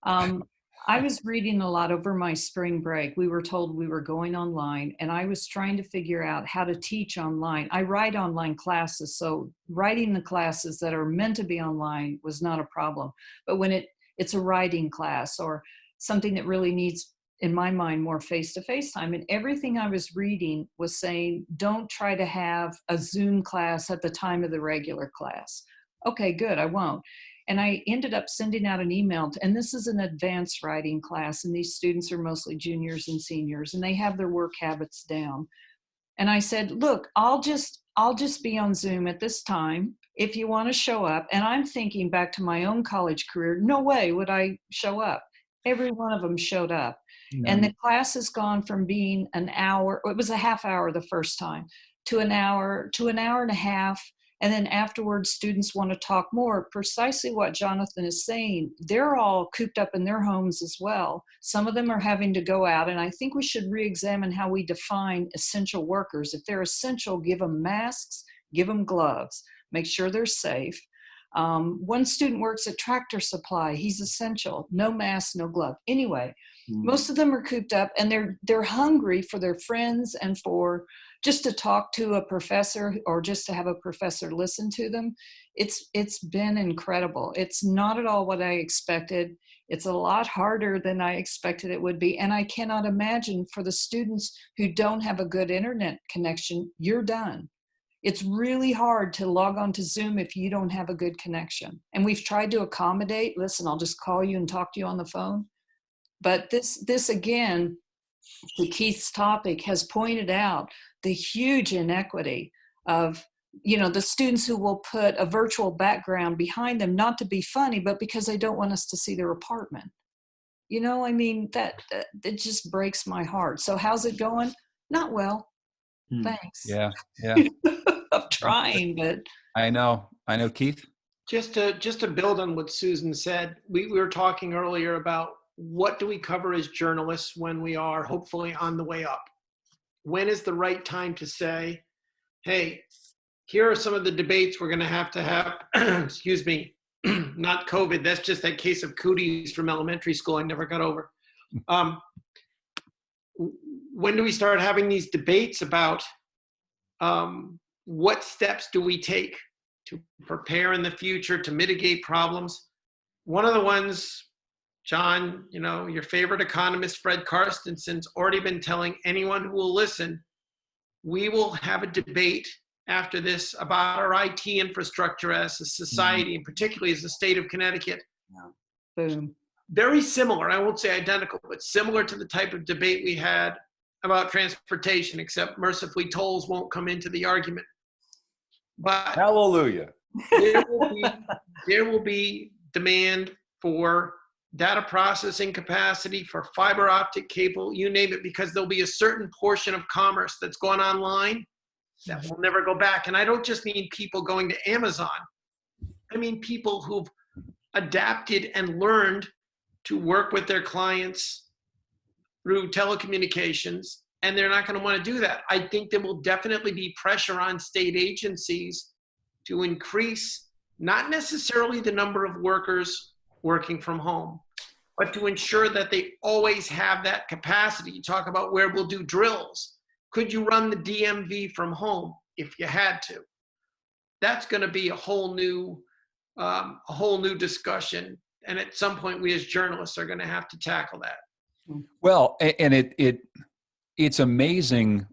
I was reading a lot over my spring break. We were told we were going online, and I was trying to figure out how to teach online. I write online classes, so writing the classes that are meant to be online was not a problem. But when it's a writing class or something that really needs, in my mind, more face-to-face time, and everything I was reading was saying, don't try to have a Zoom class at the time of the regular class. Okay, good, I won't. And I ended up sending out an email, and this is an advanced writing class, and these students are mostly juniors and seniors, and they have their work habits down. And I said, look, I'll just be on Zoom at this time if you want to show up. And I'm thinking back to my own college career, no way would I show up. Every one of them showed up. And the class has gone from being an hour, it was a half hour the first time, to an hour and a half. And then afterwards, students want to talk more. Precisely what Jonathan is saying, they're all cooped up in their homes as well. Some of them are having to go out. And I think we should re-examine how we define essential workers. If they're essential, give them masks, give them gloves, make sure they're safe. One student works at Tractor Supply. He's essential. No mask, no glove. Anyway, most of them are cooped up, and they're hungry for their friends and for just to talk to a professor or just to have a professor listen to them. It's been incredible. It's not at all what I expected. It's a lot harder than I expected it would be. And I cannot imagine for the students who don't have a good internet connection, you're done. It's really hard to log on to Zoom if you don't have a good connection. And we've tried to accommodate, listen, I'll just call you and talk to you on the phone. But this again, to Keith's topic, has pointed out the huge inequity of, the students who will put a virtual background behind them, not to be funny, but because they don't want us to see their apartment. That it just breaks my heart. So how's it going? Not well. Thanks. Yeah. I'm trying, but I know, Keith. Just to build on what Susan said, we were talking earlier about what do we cover as journalists when we are hopefully on the way up? When is the right time to say, hey, here are some of the debates we're going to have, excuse me, not COVID, that's just that case of cooties from elementary school I never got over. When do we start having these debates about what steps do we take to prepare in the future to mitigate problems? One of the ones, John, your favorite economist, Fred Carstenson's already been telling anyone who will listen, we will have a debate after this about our IT infrastructure as a society, and particularly as the state of Connecticut. Boom. Very similar, I won't say identical, but similar to the type of debate we had about transportation, except mercifully tolls won't come into the argument. But Hallelujah. There will be demand for data processing capacity, for fiber optic cable, you name it, because there'll be a certain portion of commerce that's gone online that will never go back. And I don't just mean people going to Amazon. I mean people who've adapted and learned to work with their clients through telecommunications, and they're not going to want to do that. I think there will definitely be pressure on state agencies to increase not necessarily the number of workers working from home, but to ensure that they always have that capacity. You talk about where we'll do drills. Could you run the DMV from home if you had to? That's going to be a whole new discussion. And at some point, we as journalists are going to have to tackle that. Well, and it's amazing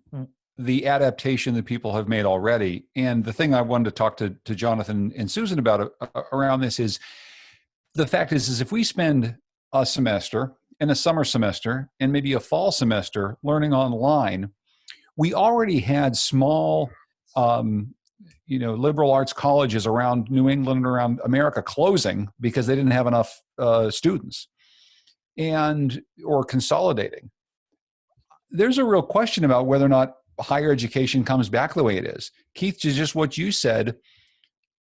the adaptation that people have made already. And the thing I wanted to talk to Jonathan and Susan about around this is the fact is if we spend a semester and a summer semester and maybe a fall semester learning online, we already had small, liberal arts colleges around New England and around America closing because they didn't have enough students or consolidating. There's a real question about whether or not higher education comes back the way it is. Keith, just what you said,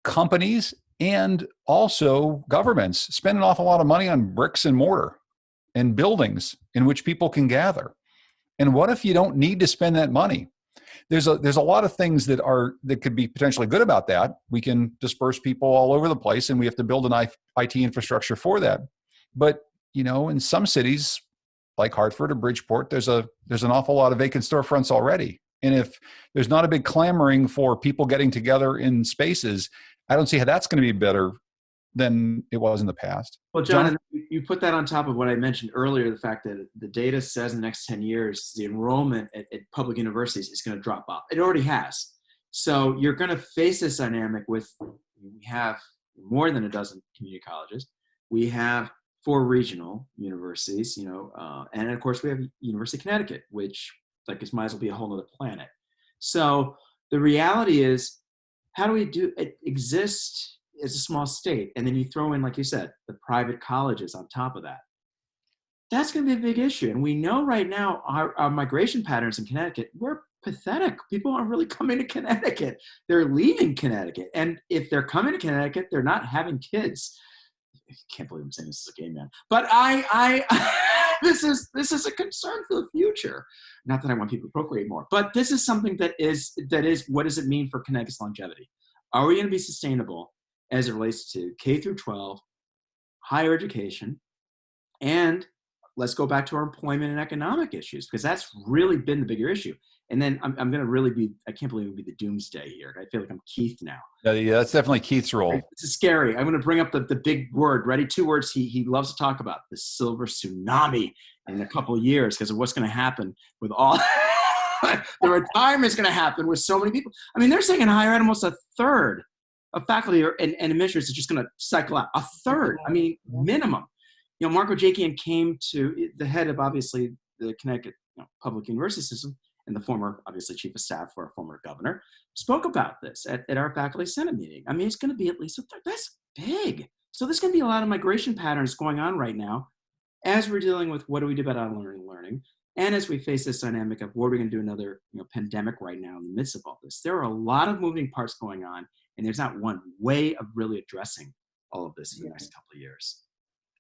companies and also governments spend an awful lot of money on bricks and mortar and buildings in which people can gather. And what if you don't need to spend that money? There's a lot of things that could be potentially good about that. We can disperse people all over the place, and we have to build an IT infrastructure for that. But in some cities like Hartford or Bridgeport, there's an awful lot of vacant storefronts already. And if there's not a big clamoring for people getting together in spaces, I don't see how that's going to be better than it was in the past. Well, John, you put that on top of what I mentioned earlier, the fact that the data says in the next 10 years, the enrollment at public universities is going to drop off. It already has. So you're going to face this dynamic with, we have more than a dozen community colleges. We have 4 regional universities, and of course we have University of Connecticut, which might as well be a whole other planet. So the reality is, how do we do it? Exist as a small state, and then you throw in, like you said, the private colleges on top of that. that's going to be a big issue. And we know right now our migration patterns in Connecticut, we're pathetic. People aren't really coming to Connecticut. They're leaving Connecticut. And if they're coming to Connecticut, they're not having kids. I can't believe I'm saying this as a gay man. But this is a concern for the future. Not that I want people to procreate more, but this is something that is what does it mean for Connecticut's longevity? Are we going to be sustainable as it relates to K through 12, higher education, and let's go back to our employment and economic issues, because that's really been the bigger issue. And then I'm going to really be, I can't believe it would be the doomsday here. I feel like I'm Keith now. Yeah, that's definitely Keith's role. This is scary. I'm going to bring up the big word. Ready? 2 words he loves to talk about: the silver tsunami in a couple of years, because of what's going to happen with all the retirement is going to happen with so many people. I mean, they're saying in higher ed almost a third of faculty and administrators is just going to cycle out. A third. I mean, minimum. You know, Marco Jakian came to the head of, obviously, the Connecticut public university system, and the former, obviously, chief of staff for our former governor, spoke about this at our faculty senate meeting. I mean, it's going to be at least a third. That's big. So there's going to be a lot of migration patterns going on right now as we're dealing with what do we do about online learning, and as we face this dynamic of what are we going to do another pandemic right now in the midst of all this. There are a lot of moving parts going on, and there's not one way of really addressing all of this in the next couple of years.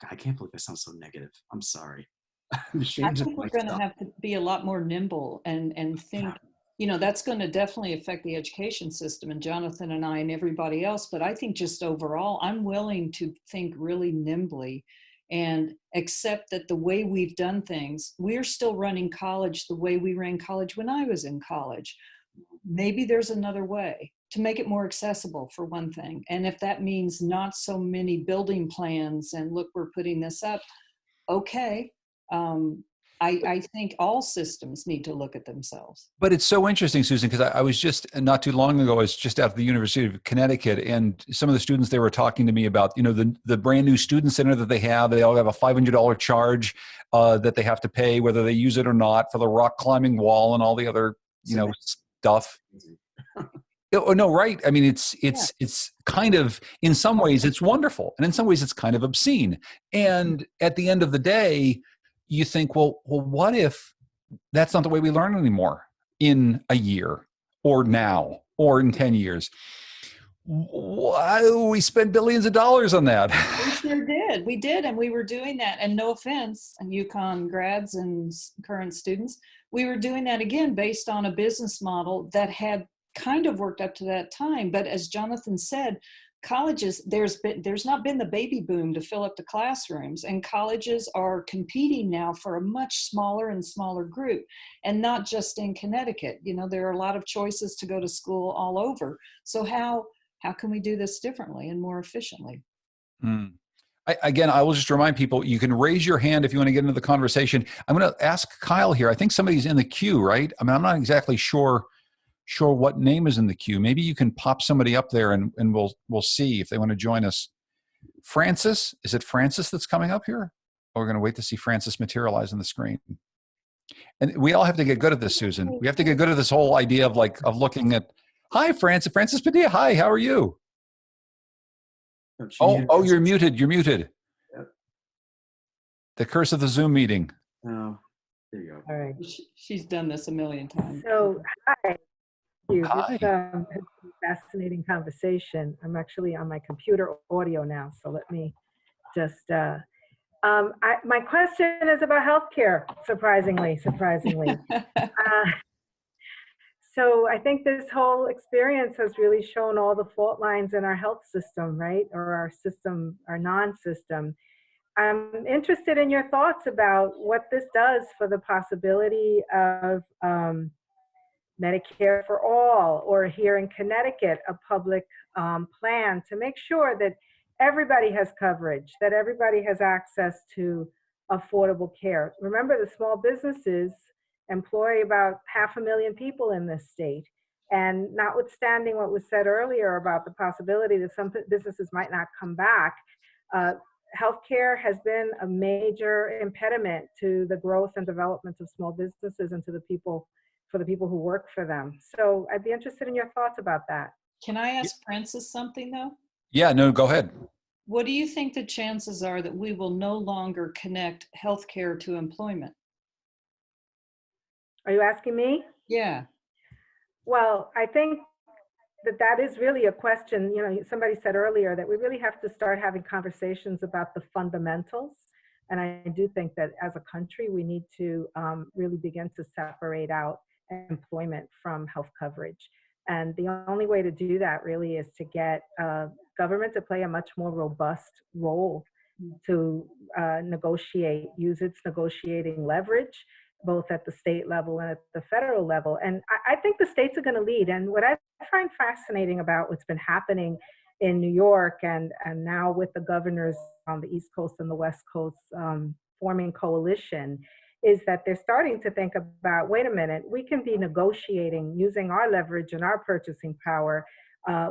God, I can't believe that sounds so negative. I'm sorry. I think we're going to have to be a lot more nimble and think, that's going to definitely affect the education system, and Jonathan and I and everybody else. But I think just overall, I'm willing to think really nimbly and accept that the way we've done things, we're still running college the way we ran college when I was in college. Maybe there's another way to make it more accessible, for one thing. And if that means not so many building plans and look, we're putting this up, okay. I think all systems need to look at themselves. But it's so interesting, Susan, because I was just not too long ago, I was just out at the University of Connecticut, and some of the students, they were talking to me about, the brand new student center that they have. They all have a $500 charge that they have to pay, whether they use it or not, for the rock climbing wall and all the other, stuff. Oh, no, right. I mean, it's kind of, in some ways it's wonderful, and in some ways it's kind of obscene. And at the end of the day, you think, well, what if that's not the way we learn anymore in a year or now or in 10 years? Why do we spend billions of dollars on that? We sure did. We did. And we were doing that. And no offense, UConn grads and current students, we were doing that again based on a business model that had kind of worked up to that time. But as Jonathan said, colleges, there's not been the baby boom to fill up the classrooms, and colleges are competing now for a much smaller and smaller group, and not just in Connecticut. There are a lot of choices to go to school all over. So how can we do this differently and more efficiently? I will just remind people, you can raise your hand if you want to get into the conversation. I'm going to ask Kyle here. I think somebody's in the queue, right? I mean, I'm not exactly sure what name is in the queue. Maybe you can pop somebody up there and we'll see if they want to join us. Francis, is it Francis that's coming up here? Or we're going to wait to see Francis materialize on the screen. And we all have to get good at this, Susan. We have to get good at this whole idea of looking at, hi, Francis Padilla. Hi, how are you? Oh, you're muted. You're muted. Yep. The curse of the Zoom meeting. Oh, there you go. All right. She's done this a million times. So, hi. Thank you. Hi. This has been a fascinating conversation. I'm actually on my computer audio now, so let me just, my question is about healthcare, surprisingly. So I think this whole experience has really shown all the fault lines in our health system, right? Or our system, our non-system. I'm interested in your thoughts about what this does for the possibility of Medicare for all, or here in Connecticut, a public plan to make sure that everybody has coverage, that everybody has access to affordable care. Remember, the small businesses employ about 500,000 people in this state. And notwithstanding what was said earlier about the possibility that some businesses might not come back, healthcare has been a major impediment to the growth and development of small businesses and to the people, for the people who work for them. So I'd be interested in your thoughts about that. Can I ask Francis something though? Yeah, no, go ahead. What do you think the chances are that we will no longer connect healthcare to employment? Are you asking me? Yeah. Well, I think that is really a question. You know, somebody said earlier that we really have to start having conversations about the fundamentals. And I do think that as a country, we need to really begin to separate out employment from health coverage. And the only way to do that really is to get government to play a much more robust role to negotiate, use its negotiating leverage, both at the state level and at the federal level. And I think the states are going to lead. And what I find fascinating about what's been happening in New York and now with the governors on the East Coast and the West Coast forming coalition is that they're starting to think about, wait a minute, we can be negotiating using our leverage and our purchasing power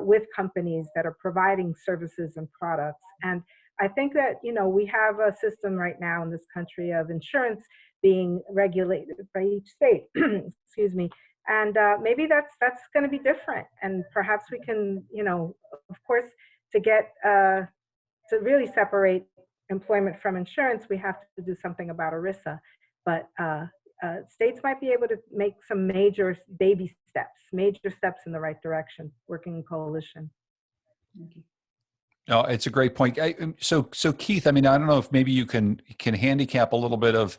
with companies that are providing services and products. And I think that, you know, we have a system right now in this country of insurance being regulated by each state, excuse me. And maybe that's going to be different. And perhaps we can, you know, of course, to get to really separate employment from insurance, we have to do something about ERISA. But states might be able to make some major baby steps, major steps in the right direction, working in coalition. Thank you. No, it's a great point. So Keith, I mean, I don't know if maybe you can handicap a little bit of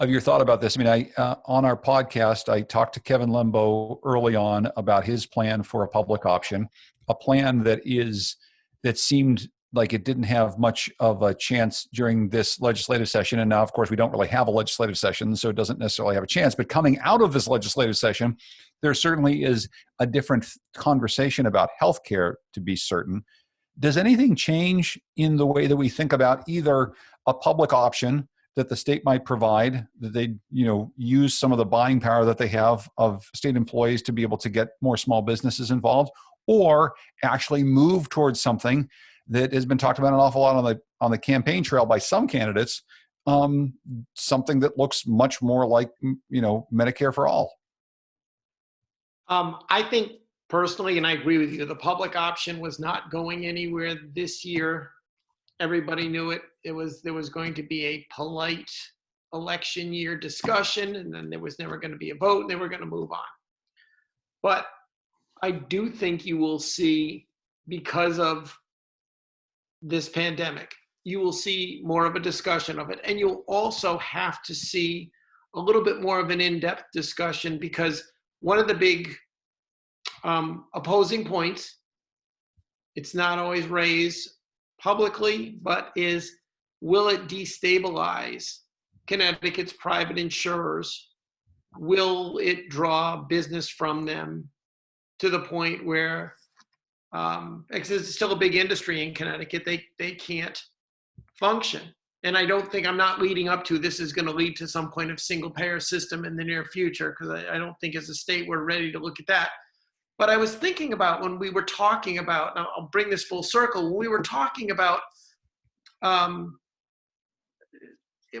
your thought about this. I mean, on our podcast, I talked to Kevin Lembo early on about his plan for a public option, a plan that seemed like it didn't have much of a chance during this legislative session. And now, of course, we don't really have a legislative session, so it doesn't necessarily have a chance. But coming out of this legislative session, there certainly is a different conversation about healthcare, to be certain. Does anything change in the way that we think about either a public option that the state might provide, that they, you know, use some of the buying power that they have of state employees to be able to get more small businesses involved, or actually move towards something that has been talked about an awful lot on the campaign trail by some candidates, something that looks much more like, you know, Medicare for all? I think personally, and I agree with you, the public option was not going anywhere this year. Everybody knew it. There was going to be a polite election year discussion, and then there was never going to be a vote, and they were going to move on. But I do think you will see, because of this pandemic, you will see more of a discussion of it. And you'll also have to see a little bit more of an in-depth discussion, because one of the big opposing points, it's not always raised publicly, but is, will it destabilize Connecticut's private insurers? Will it draw business from them to the point where, because it's still a big industry in Connecticut, they can't function. And I don't think, I'm not leading up to this is going to lead to some point of single payer system in the near future, because I don't think as a state we're ready to look at that. But I was thinking about when we were talking about, and I'll bring this full circle, when we were talking about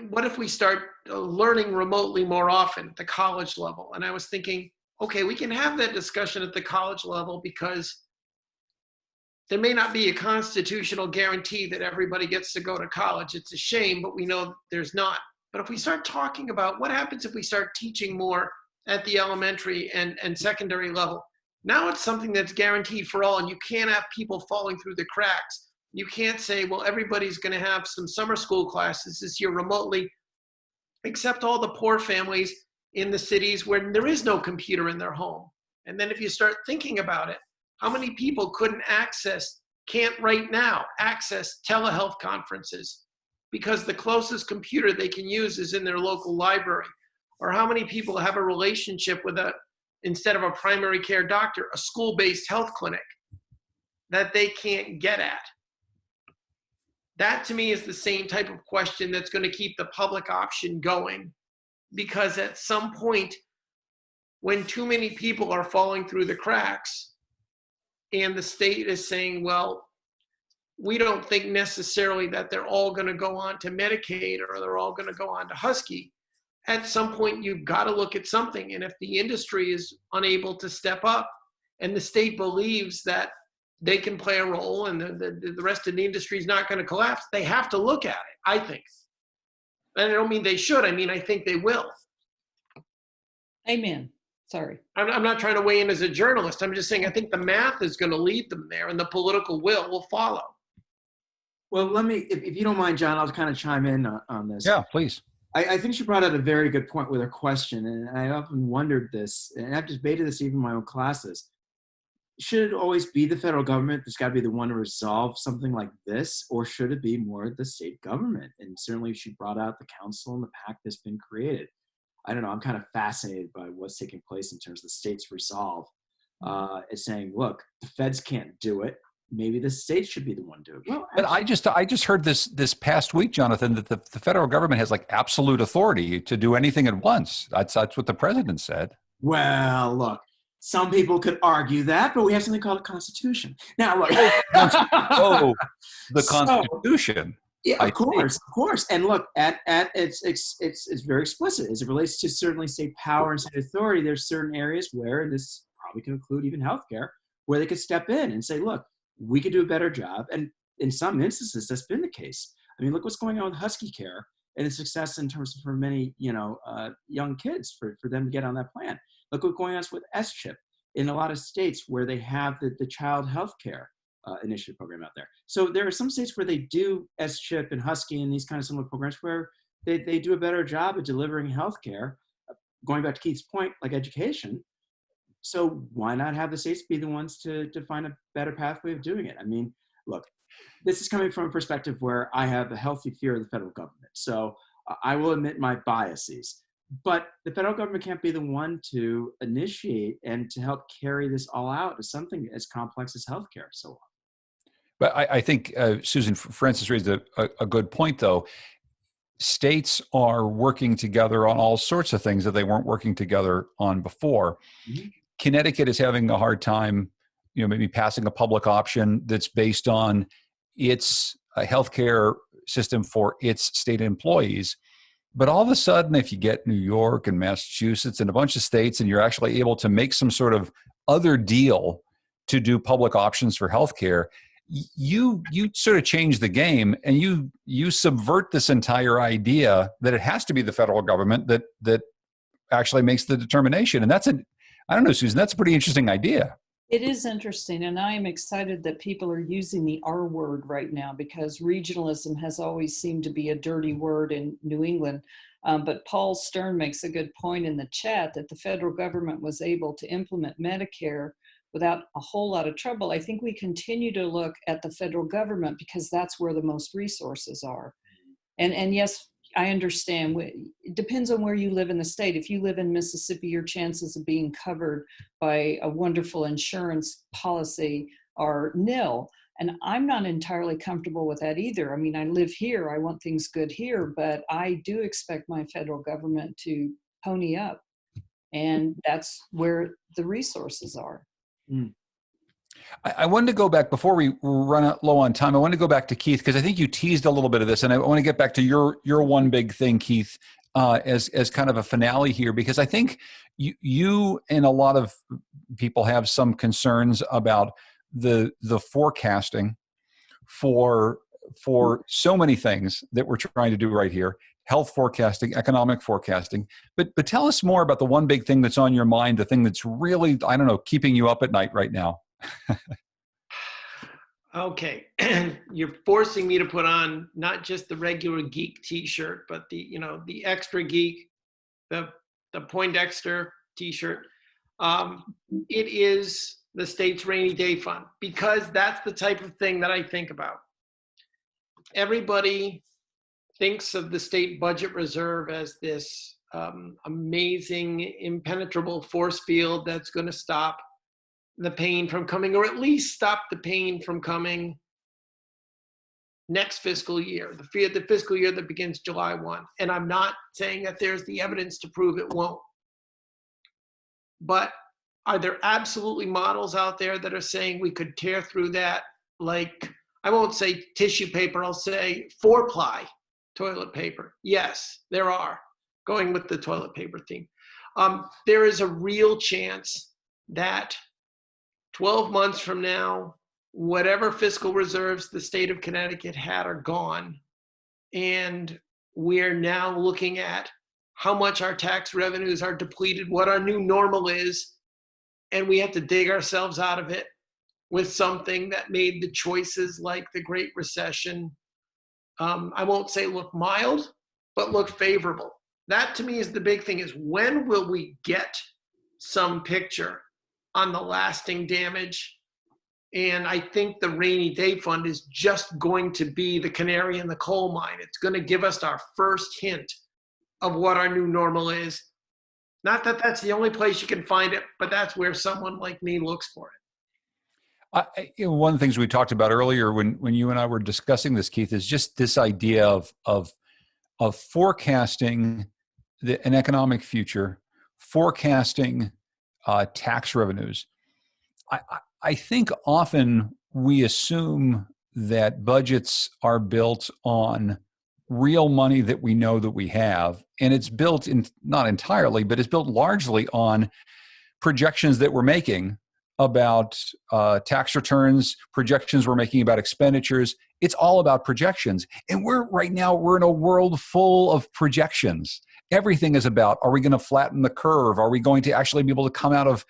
what if we start learning remotely more often at the college level? And I was thinking, okay, we can have that discussion at the college level, because there may not be a constitutional guarantee that everybody gets to go to college. It's a shame, but we know there's not. But if we start talking about what happens if we start teaching more at the elementary and secondary level, now it's something that's guaranteed for all, and you can't have people falling through the cracks. You can't say, well, everybody's going to have some summer school classes this year remotely, except all the poor families in the cities where there is no computer in their home. And then if you start thinking about it, how many people can't right now access telehealth conferences because the closest computer they can use is in their local library? Or how many people have a relationship with instead of a primary care doctor, a school-based health clinic that they can't get at? That to me is the same type of question that's going to keep the public option going, because at some point when too many people are falling through the cracks and the state is saying, well, we don't think necessarily that they're all going to go on to Medicaid or they're all going to go on to Husky, at some point you've got to look at something. And if the industry is unable to step up and the state believes that they can play a role, and the rest of the industry is not going to collapse. They have to look at it, I think. And I don't mean they should. I mean, I think they will. Amen. Sorry. I'm not trying to weigh in as a journalist. I'm just saying I think the math is going to lead them there, and the political will follow. Well, let me, if you don't mind, John, I'll kind of chime in on this. Yeah, please. I think she brought out a very good point with her question, and I often wondered this, and I've debated this even in my own classes. Should it always be the federal government that's got to be the one to resolve something like this, or should it be more the state government? And certainly she brought out the council and the pact that's been created. I don't know, I'm kind of fascinated by what's taking place in terms of the state's resolve. It's saying, look, the feds can't do it. Maybe the state should be the one to do it. Well, but I just heard this past week, Jonathan, that the federal government has like absolute authority to do anything at once. That's what the president said. Well, look, some people could argue that, but we have something called a constitution. Now, look. The Constitution. Yeah, of course. And look, at it's very explicit as it relates to certainly state power and state authority. There's certain areas where, and this probably can include even healthcare, where they could step in and say, look, we could do a better job. And in some instances, that's been the case. I mean, look what's going on with Husky Care and its success in terms of for many, young kids for them to get on that plan. Look what's going on with S-CHIP in a lot of states where they have the child health care initiative program out there. So there are some states where they do S-CHIP and Husky and these kind of similar programs where they do a better job of delivering health care, going back to Keith's point, like education. So why not have the states be the ones to find a better pathway of doing it? I mean, look, this is coming from a perspective where I have a healthy fear of the federal government. So I will admit my biases. But the federal government can't be the one to initiate and to help carry this all out as something as complex as healthcare. So on. But I think Susan Francis raised a good point, though. States are working together on all sorts of things that they weren't working together on before. Mm-hmm. Connecticut is having a hard time, maybe passing a public option that's based on its healthcare system for its state employees. But all of a sudden, if you get New York and Massachusetts and a bunch of states, and you're actually able to make some sort of other deal to do public options for healthcare, you sort of change the game, and you subvert this entire idea that it has to be the federal government that actually makes the determination. And I don't know, Susan, that's a pretty interesting idea. It is interesting, and I am excited that people are using the R word right now, because regionalism has always seemed to be a dirty word in New England. But Paul Stern makes a good point in the chat that the federal government was able to implement Medicare without a whole lot of trouble. I think we continue to look at the federal government because that's where the most resources are. And yes, I understand. It depends on where you live in the state. If you live in Mississippi, your chances of being covered by a wonderful insurance policy are nil. And I'm not entirely comfortable with that either. I mean, I live here. I want things good here, but I do expect my federal government to pony up. And that's where the resources are. Mm. I wanted to go back, before we run out low on time, I wanted to go back to Keith, because I think you teased a little bit of this, and I want to get back to your one big thing, Keith, as kind of a finale here, because I think you and a lot of people have some concerns about the forecasting for so many things that we're trying to do right here: health forecasting, economic forecasting. But tell us more about the one big thing that's on your mind, the thing that's really, I don't know, keeping you up at night right now. Okay, you're forcing me to put on not just the regular geek T-shirt, but the extra geek, the Poindexter T-shirt. It is the state's rainy day fund, because that's the type of thing that I think about. Everybody thinks of the state budget reserve as this amazing, impenetrable force field that's going to stop the pain from coming, or at least stop the pain from coming next fiscal year, the fiscal year that begins July 1. And I'm not saying that there's the evidence to prove it won't. But are there absolutely models out there that are saying we could tear through that? Like, I won't say tissue paper, I'll say 4-ply toilet paper. Yes, there are, going with the toilet paper theme. There is a real chance that 12 months from now, whatever fiscal reserves the state of Connecticut had are gone. And we're now looking at how much our tax revenues are depleted, what our new normal is, and we have to dig ourselves out of it with something that made the choices like the Great Recession, I won't say look mild, but look favorable. That to me is the big thing, is when will we get some picture on the lasting damage? And I think the rainy day fund is just going to be the canary in the coal mine. It's going to give us our first hint of what our new normal is. Not that that's the only place you can find it, but that's where someone like me looks for it. One of the things we talked about earlier when you and I were discussing this, Keith, is just this idea of forecasting an economic future, forecasting tax revenues. I think often we assume that budgets are built on real money that we know that we have, and it's built in, not entirely, but it's built largely on projections that we're making about tax returns, projections we're making about expenditures. It's all about projections. And we're in a world full of projections. Everything is about, are we going to flatten the curve? Are we going to actually be able to come out of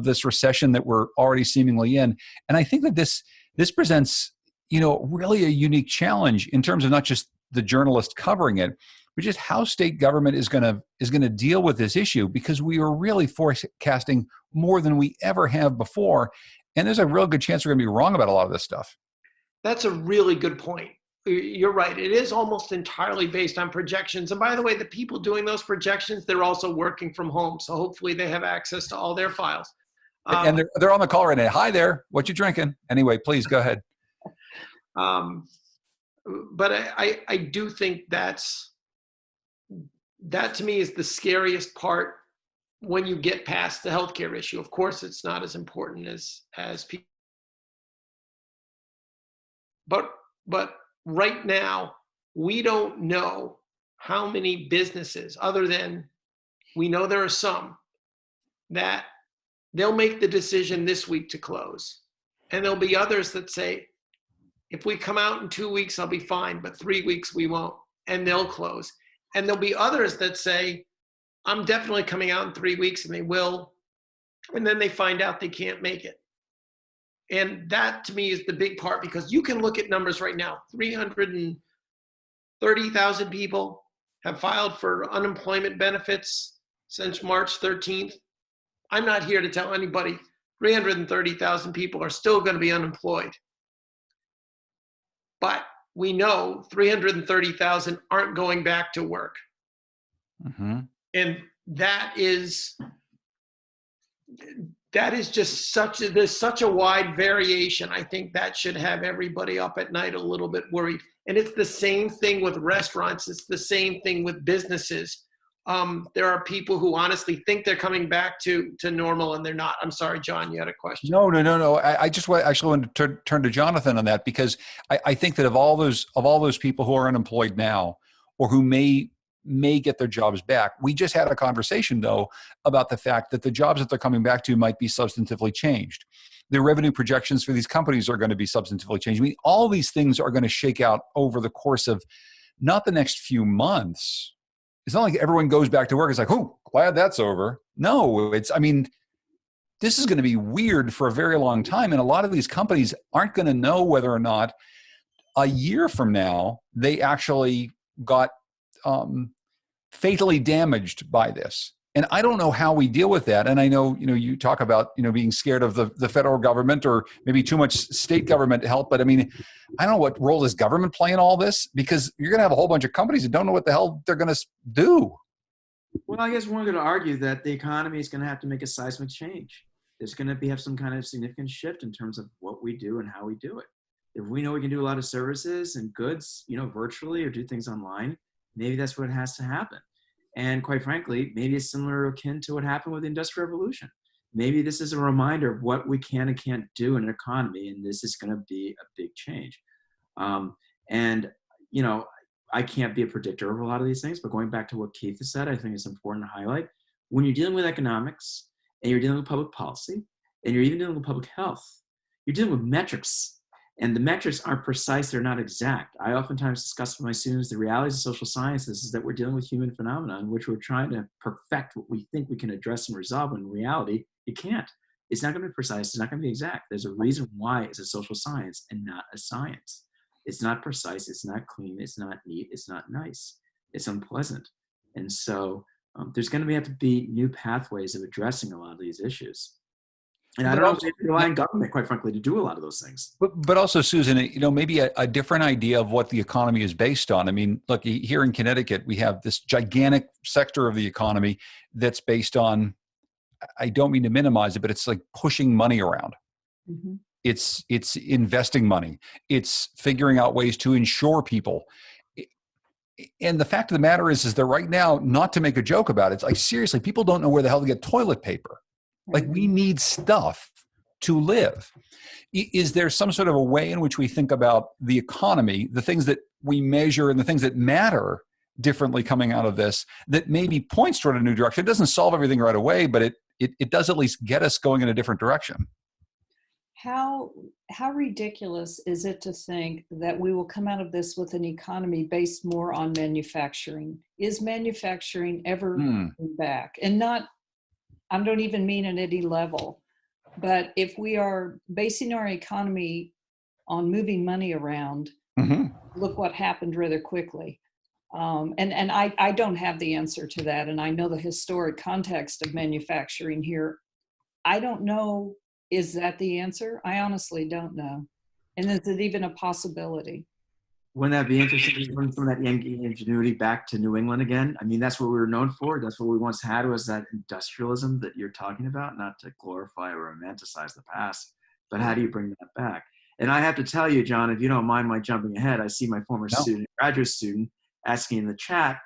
this recession that we're already seemingly in? And I think that this presents, really a unique challenge in terms of not just the journalist covering it, but just how state government is going to deal with this issue, because we are really forecasting more than we ever have before. And there's a real good chance we're going to be wrong about a lot of this stuff. That's a really good point. You're right. It is almost entirely based on projections. And by the way, the people doing those projections, they're also working from home. So hopefully they have access to all their files. And they're on the call right now. Hi there. What you drinking? Anyway, please go ahead. But I do think that to me is the scariest part when you get past the healthcare issue. Of course, it's not as important as people. But right now, we don't know how many businesses, other than we know there are some, that they'll make the decision this week to close. And there'll be others that say, if we come out in 2 weeks, I'll be fine, but 3 weeks we won't, and they'll close. And there'll be others that say, I'm definitely coming out in 3 weeks, and they will, and then they find out they can't make it. And that to me is the big part, because you can look at numbers right now. 330,000 people have filed for unemployment benefits since March 13th. I'm not here to tell anybody 330,000 people are still going to be unemployed. But we know 330,000 aren't going back to work. Mm-hmm. And that is just there's such a wide variation. I think that should have everybody up at night a little bit worried. And it's the same thing with restaurants. It's the same thing with businesses. There are people who honestly think they're coming back to normal, and they're not. I'm sorry, John, you had a question. No. I just actually wanted to turn to Jonathan on that, because I think that of all those people who are unemployed now, or who may get their jobs back, we just had a conversation though about the fact that the jobs that they're coming back to might be substantively changed. The revenue projections for these companies are going to be substantively changed. I mean, all these things are going to shake out over the course of not the next few months. It's not like everyone goes back to work. It's like, oh, glad that's over. No, this is going to be weird for a very long time. And a lot of these companies aren't going to know whether or not a year from now they actually got fatally damaged by this. And I don't know how we deal with that. And I know, you talk about, being scared of the federal government, or maybe too much state government help. But I mean, I don't know, what role does government play in all this? Because you're going to have a whole bunch of companies that don't know what the hell they're going to do. Well, I guess one could argue that the economy is going to have to make a seismic change. There's going to have some kind of significant shift in terms of what we do and how we do it. If we know we can do a lot of services and goods, virtually, or do things online, maybe that's what has to happen. And quite frankly, maybe it's similar, akin to what happened with the Industrial Revolution. Maybe this is a reminder of what we can and can't do in an economy, and this is going to be a big change. I can't be a predictor of a lot of these things, but going back to what Keith has said, I think it's important to highlight. When you're dealing with economics, and you're dealing with public policy, and you're even dealing with public health, you're dealing with metrics, and the metrics aren't precise. They're not exact. I oftentimes discuss with my students the realities of social sciences is that we're dealing with human phenomena in which we're trying to perfect what we think we can address and resolve. When in reality, you can't. It's not going to be precise. It's not going to be exact. There's a reason why it's a social science and not a science. It's not precise. It's not clean. It's not neat. It's not nice. It's unpleasant. And so there's going to have to be new pathways of addressing a lot of these issues. And I don't know if they rely on government, quite frankly, to do a lot of those things. But also, Susan, maybe a different idea of what the economy is based on. I mean, look, here in Connecticut, we have this gigantic sector of the economy that's based on, I don't mean to minimize it, but it's like pushing money around. Mm-hmm. It's investing money. It's figuring out ways to insure people. And the fact of the matter is that right now, not to make a joke about it, it's like, seriously, people don't know where the hell to get toilet paper. Like, we need stuff to live. Is there some sort of a way in which we think about the economy, the things that we measure and the things that matter differently coming out of this, that maybe points toward a new direction? It doesn't solve everything right away, but it does at least get us going in a different direction. How ridiculous is it to think that we will come out of this with an economy based more on manufacturing? Is manufacturing ever coming back? And I don't even mean at any level, but if we are basing our economy on moving money around, look what happened rather quickly. And I don't have the answer to that. And I know the historic context of manufacturing here. I don't know, is that the answer? I honestly don't know. And is it even a possibility? Wouldn't that be interesting to bring some of that Yankee ingenuity back to New England again? I mean, that's what we were known for. That's what we once had, was that industrialism that you're talking about, not to glorify or romanticize the past, but how do you bring that back? And I have to tell you, John, if you don't mind my jumping ahead, I see my former student, graduate student, asking in the chat,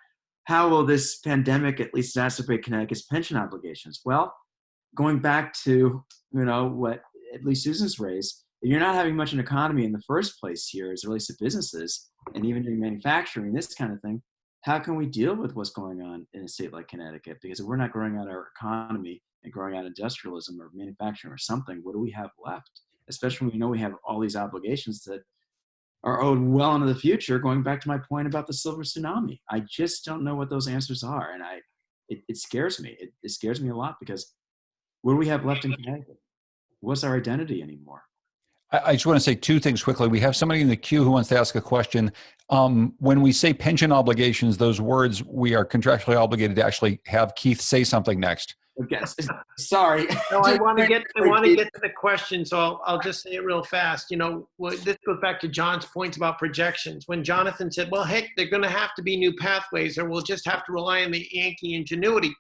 how will this pandemic at least exacerbate Connecticut's pension obligations? Well, going back to, what at least Susan's raised, if you're not having much an economy in the first place here as it relates to businesses and even doing manufacturing, this kind of thing, how can we deal with what's going on in a state like Connecticut? Because if we're not growing out our economy and growing out industrialism or manufacturing or something, what do we have left? Especially when we know we have all these obligations that are owed well into the future, going back to my point about the silver tsunami. I just don't know what those answers are. And it scares me. It scares me a lot, because what do we have left in Connecticut? What's our identity anymore? I just want to say two things quickly. We have somebody in the queue who wants to ask a question. When we say pension obligations, those words, we are contractually obligated to actually have Keith say something next. Okay. Sorry. No, I want to get to the question, so I'll just say it real fast. This goes back to John's points about projections. When Jonathan said, well, heck, they're going to have to be new pathways, or we'll just have to rely on the Yankee ingenuity.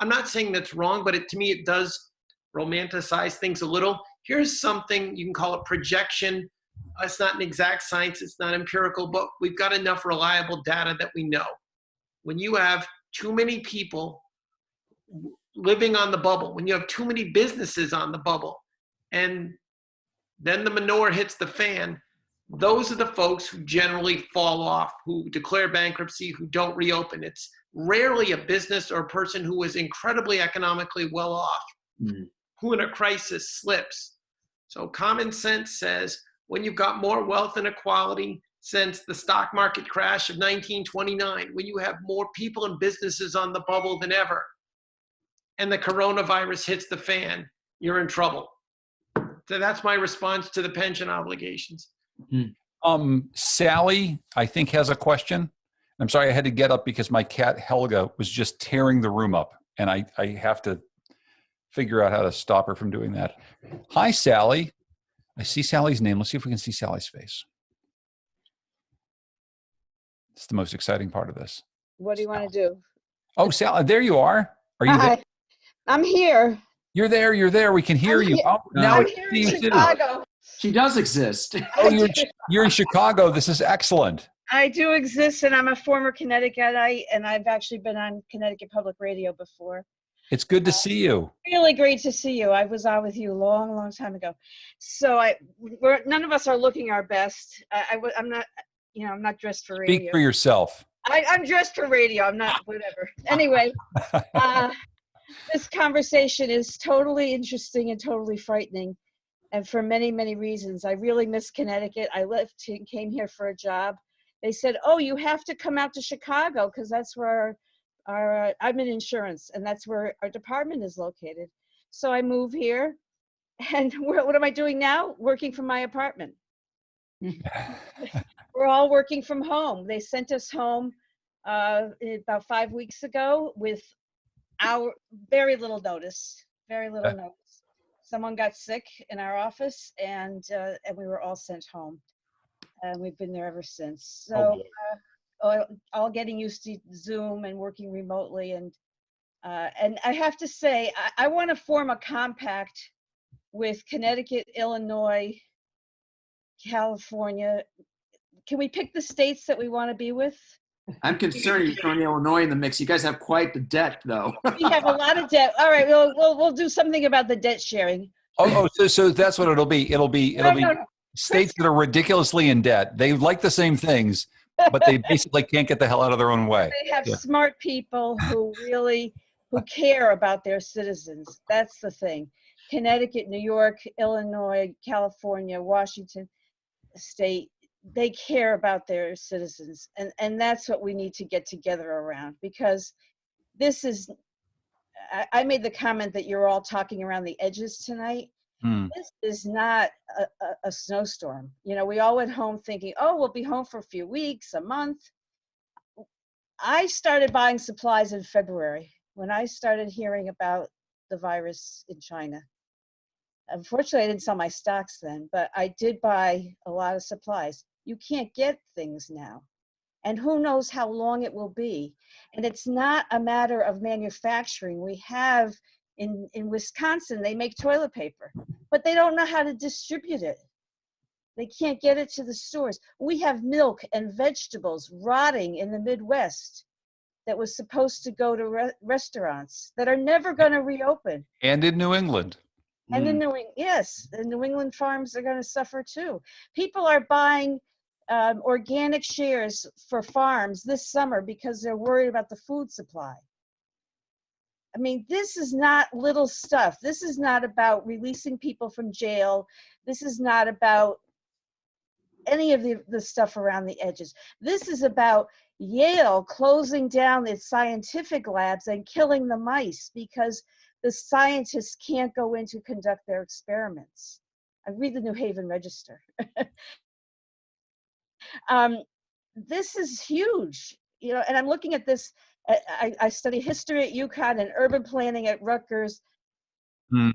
I'm not saying that's wrong, but to me, it does romanticize things a little. Here's something, you can call it projection. It's not an exact science, it's not empirical, but we've got enough reliable data that we know. When you have too many people living on the bubble, when you have too many businesses on the bubble, and then the manure hits the fan, those are the folks who generally fall off, who declare bankruptcy, who don't reopen. It's rarely a business or a person who is incredibly economically well off, who in a crisis slips. So common sense says, when you've got more wealth inequality since the stock market crash of 1929, when you have more people and businesses on the bubble than ever, and the coronavirus hits the fan, you're in trouble. So that's my response to the pension obligations. Sally, I think, has a question. I'm sorry, I had to get up because my cat Helga was just tearing the room up, and I have to figure out how to stop her from doing that. Hi, Sally. I see Sally's name. Let's see if we can see Sally's face. It's the most exciting part of this. What do you want to do? Oh, Sally, there you are. Are you there? I'm here. You're there. You're there. We can hear you. Oh, now we can see you too. She does exist. Oh, you're in Chicago. This is excellent. I do exist, and I'm a former Connecticutite, and I've actually been on Connecticut Public Radio before. It's good to see you. Really great to see you. I was on with you a long, long time ago. So none of us are looking our best. I'm not, I'm not dressed for radio. Speak for yourself. I'm dressed for radio. I'm not, whatever. Anyway, this conversation is totally interesting and totally frightening. and for many, many reasons. I really miss Connecticut. I left, came here for a job. They said, oh, you have to come out to Chicago because that's where I'm in insurance, and that's where our department is located. So I move here, and what am I doing now? Working from my apartment. We're all working from home. They sent us home about 5 weeks ago with our very little notice. Someone got sick in our office, and we were all sent home, and we've been there ever since. So all getting used to Zoom and working remotely, and I have to say, I want to form a compact with Connecticut, Illinois, California. Can we pick the states that we want to be with? I'm concerned you're throwing Illinois in the mix. You guys have quite the debt, though. We have a lot of debt. All right, we'll do something about the debt sharing. So that's what it'll be. It'll be states that are ridiculously in debt. They like the same things, but they basically can't get the hell out of their own way. They have smart people who care about their citizens. That's the thing. Connecticut, New York, Illinois, California, Washington State, they care about their citizens. And that's what we need to get together around, because this is, I made the comment that you're all talking around the edges tonight. This is not a snowstorm. You know, we all went home thinking, oh, we'll be home for a few weeks, a month. I started buying supplies in February when I started hearing about the virus in China. Unfortunately, I didn't sell my stocks then, but I did buy a lot of supplies. You can't get things now. And who knows how long it will be. And it's not a matter of manufacturing. We have, in Wisconsin, they make toilet paper, but they don't know how to distribute it. They can't get it to the stores. We have milk and vegetables rotting in the Midwest that was supposed to go to restaurants that are never going to reopen. And in New England. And in yes, the New England farms are going to suffer too. People are buying organic shares for farms this summer because they're worried about the food supply. I mean, this is not little stuff. This is not about releasing people from jail. This is not about any of the stuff around the edges. This is about Yale closing down its scientific labs and killing the mice because the scientists can't go in to conduct their experiments. I read the New Haven Register. This is huge, you know, and I'm looking at this. I study history at UConn and urban planning at Rutgers. So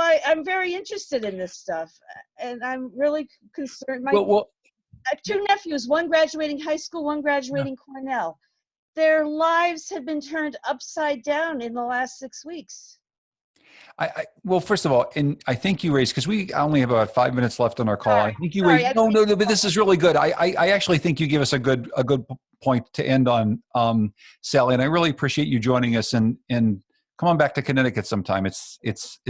I'm very interested in this stuff, and I'm really concerned. I have two nephews, one graduating high school, one graduating Cornell. Their lives have been turned upside down in the last 6 weeks. Well, first of all, and I think you raised, because we only have about 5 minutes left on our call. I think you raised, no, but this is really good. I actually think you give us a good point to end on, Sally, and I really appreciate you joining us, and come on back to Connecticut sometime. It's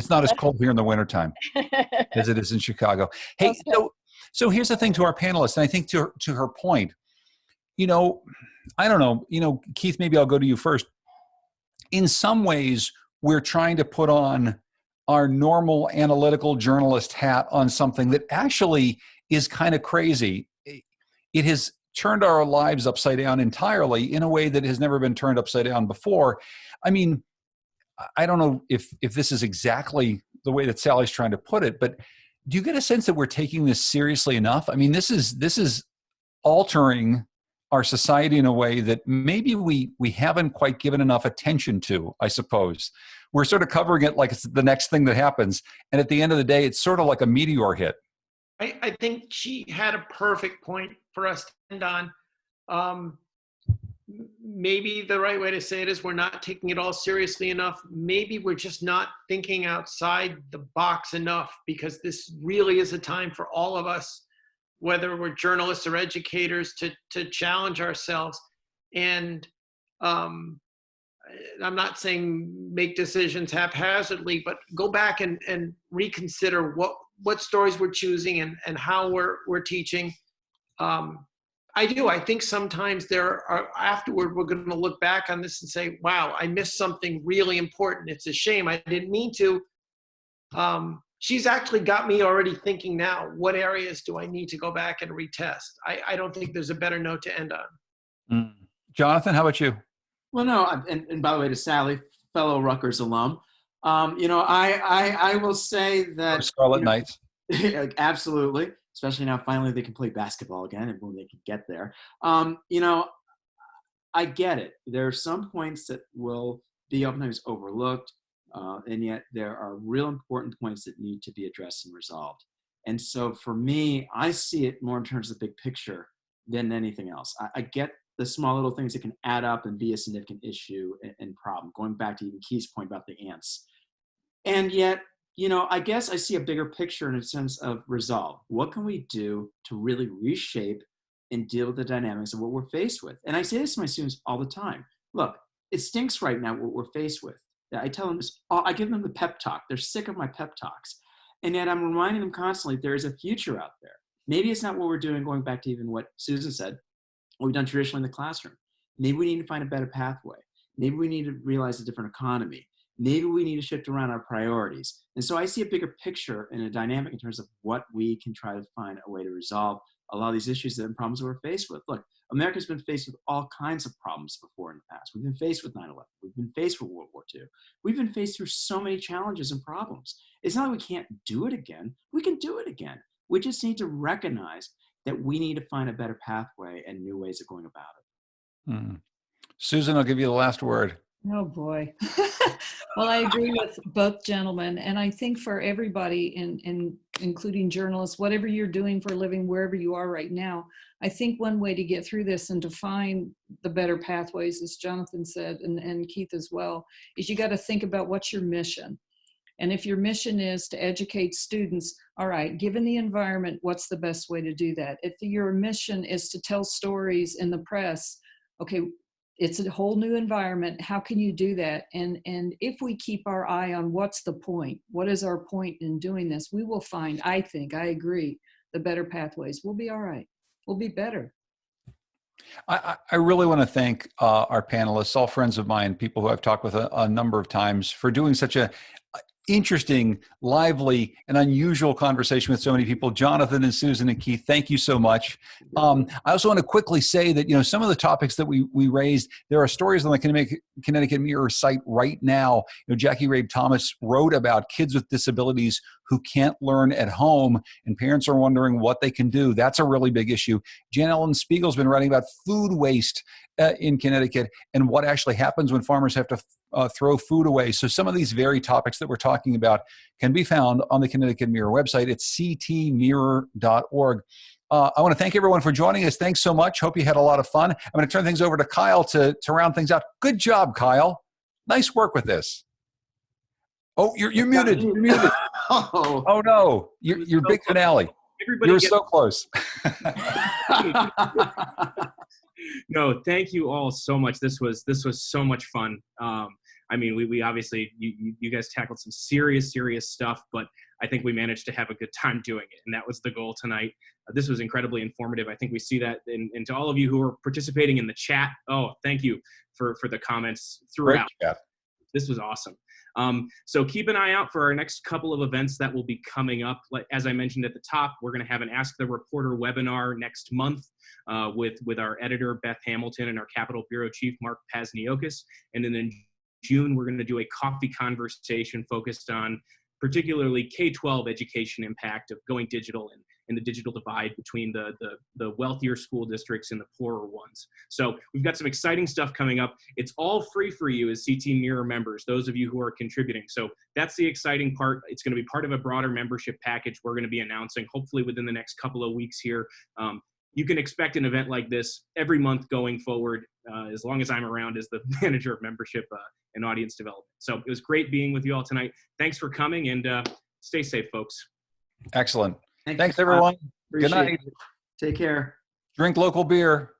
not as cold here in the wintertime as it is in Chicago. Hey, so here's the thing to our panelists, and I think to her point, you know, I don't know, you know, Keith, maybe I'll go to you first. In some ways, we're trying to put on our normal analytical journalist hat on something that actually is kind of crazy. It has turned our lives upside down entirely in a way that has never been turned upside down before. I mean, I don't know if this is exactly the way that Sally's trying to put it, but do you get a sense that we're taking this seriously enough? I mean, this is altering our society in a way that maybe we haven't quite given enough attention to, I suppose. We're sort of covering it like it's the next thing that happens. And at the end of the day, it's sort of like a meteor hit. I think she had a perfect point for us to end on. Maybe the right way to say it is we're not taking it all seriously enough. Maybe we're just not thinking outside the box enough, because this really is a time for all of us, whether we're journalists or educators, to challenge ourselves. And I'm not saying make decisions haphazardly, but go back and reconsider what stories we're choosing and how we're teaching. I think sometimes afterward, we're going to look back on this and say, wow, I missed something really important. It's a shame. I didn't mean to. she's actually got me already thinking now, what areas do I need to go back and retest? I don't think there's a better note to end on. Jonathan, how about you? Well, no, and by the way, to Sally, fellow Rutgers alum, I will say that Scarlet Knights. Absolutely, especially now finally they can play basketball again and when they can get there. I get it. There are some points that will be oftentimes overlooked, and yet there are real important points that need to be addressed and resolved. And so for me, I see it more in terms of the big picture than anything else. I get the small little things that can add up and be a significant issue and problem, going back to even Keith's point about the ants. And yet, I guess I see a bigger picture in a sense of resolve. What can we do to really reshape and deal with the dynamics of what we're faced with? And I say this to my students all the time. Look, it stinks right now what we're faced with. I tell them this, I give them the pep talk. They're sick of my pep talks. And yet I'm reminding them constantly there is a future out there. Maybe it's not what we're doing, going back to even what Susan said, what we've done traditionally in the classroom. Maybe we need to find a better pathway. Maybe we need to realize a different economy. Maybe we need to shift around our priorities. And so I see a bigger picture and a dynamic in terms of what we can try to find a way to resolve a lot of these issues and problems we're faced with. Look, America's been faced with all kinds of problems before in the past. We've been faced with 9/11. We've been faced with World War II. We've been faced through so many challenges and problems. It's not like we can't do it again. We can do it again. We just need to recognize that we need to find a better pathway and new ways of going about it. Susan, I'll give you the last word. Oh boy. Well, I agree with both gentlemen. And I think for everybody, including journalists, whatever you're doing for a living, wherever you are right now, I think one way to get through this and to find the better pathways, as Jonathan said, and Keith as well, is you got to think about what's your mission. And if your mission is to educate students, all right, given the environment, what's the best way to do that? If your mission is to tell stories in the press, okay, it's a whole new environment. How can you do that? And if we keep our eye on what's the point, what is our point in doing this, we will find, I agree, the better pathways. We'll be all right. We'll be better. I really want to thank our panelists, all friends of mine, people who I've talked with a number of times, for doing such a interesting, lively, and unusual conversation with so many people. Jonathan and Susan and Keith, thank you so much. I also want to quickly say that, some of the topics that we raised, there are stories on the Connecticut Mirror site right now. Jackie Rabe Thomas wrote about kids with disabilities who can't learn at home, and parents are wondering what they can do. That's a really big issue. Jan Ellen Spiegel's been writing about food waste in Connecticut and what actually happens when farmers have to throw food away. So some of these very topics that we're talking about can be found on the Connecticut Mirror website. It's ctmirror.org. I want to thank everyone for joining us. Thanks so much. Hope you had a lot of fun. I'm going to turn things over to Kyle to round things out. Good job, Kyle. Nice work with this. Oh, you're muted. You're muted. Oh no, your big finale. You're so close. No, thank you all so much. This was so much fun. We obviously, you guys tackled some serious stuff, but I think we managed to have a good time doing it, and that was the goal tonight. This was incredibly informative. I think we see that, and to all of you who are participating in the chat, thank you for the comments throughout. This was awesome. So keep an eye out for our next couple of events that will be coming up. As I mentioned at the top, we're going to have an Ask the Reporter webinar next month with our editor, Beth Hamilton, and our Capitol Bureau Chief, Mark Pazniokis. And then in June, we're going to do a coffee conversation focused on particularly K-12 education impact of going digital and the digital divide between the wealthier school districts and the poorer ones. So we've got some exciting stuff coming up. It's all free for you as CT Mirror members, those of you who are contributing. So that's the exciting part. It's going to be part of a broader membership package we're going to be announcing hopefully within the next couple of weeks here. You can expect an event like this every month going forward, as long as I'm around as the manager of membership and audience development. So it was great being with you all tonight. Thanks for coming, and stay safe, folks. Excellent. Thanks everyone. Good night. Take care. Drink local beer.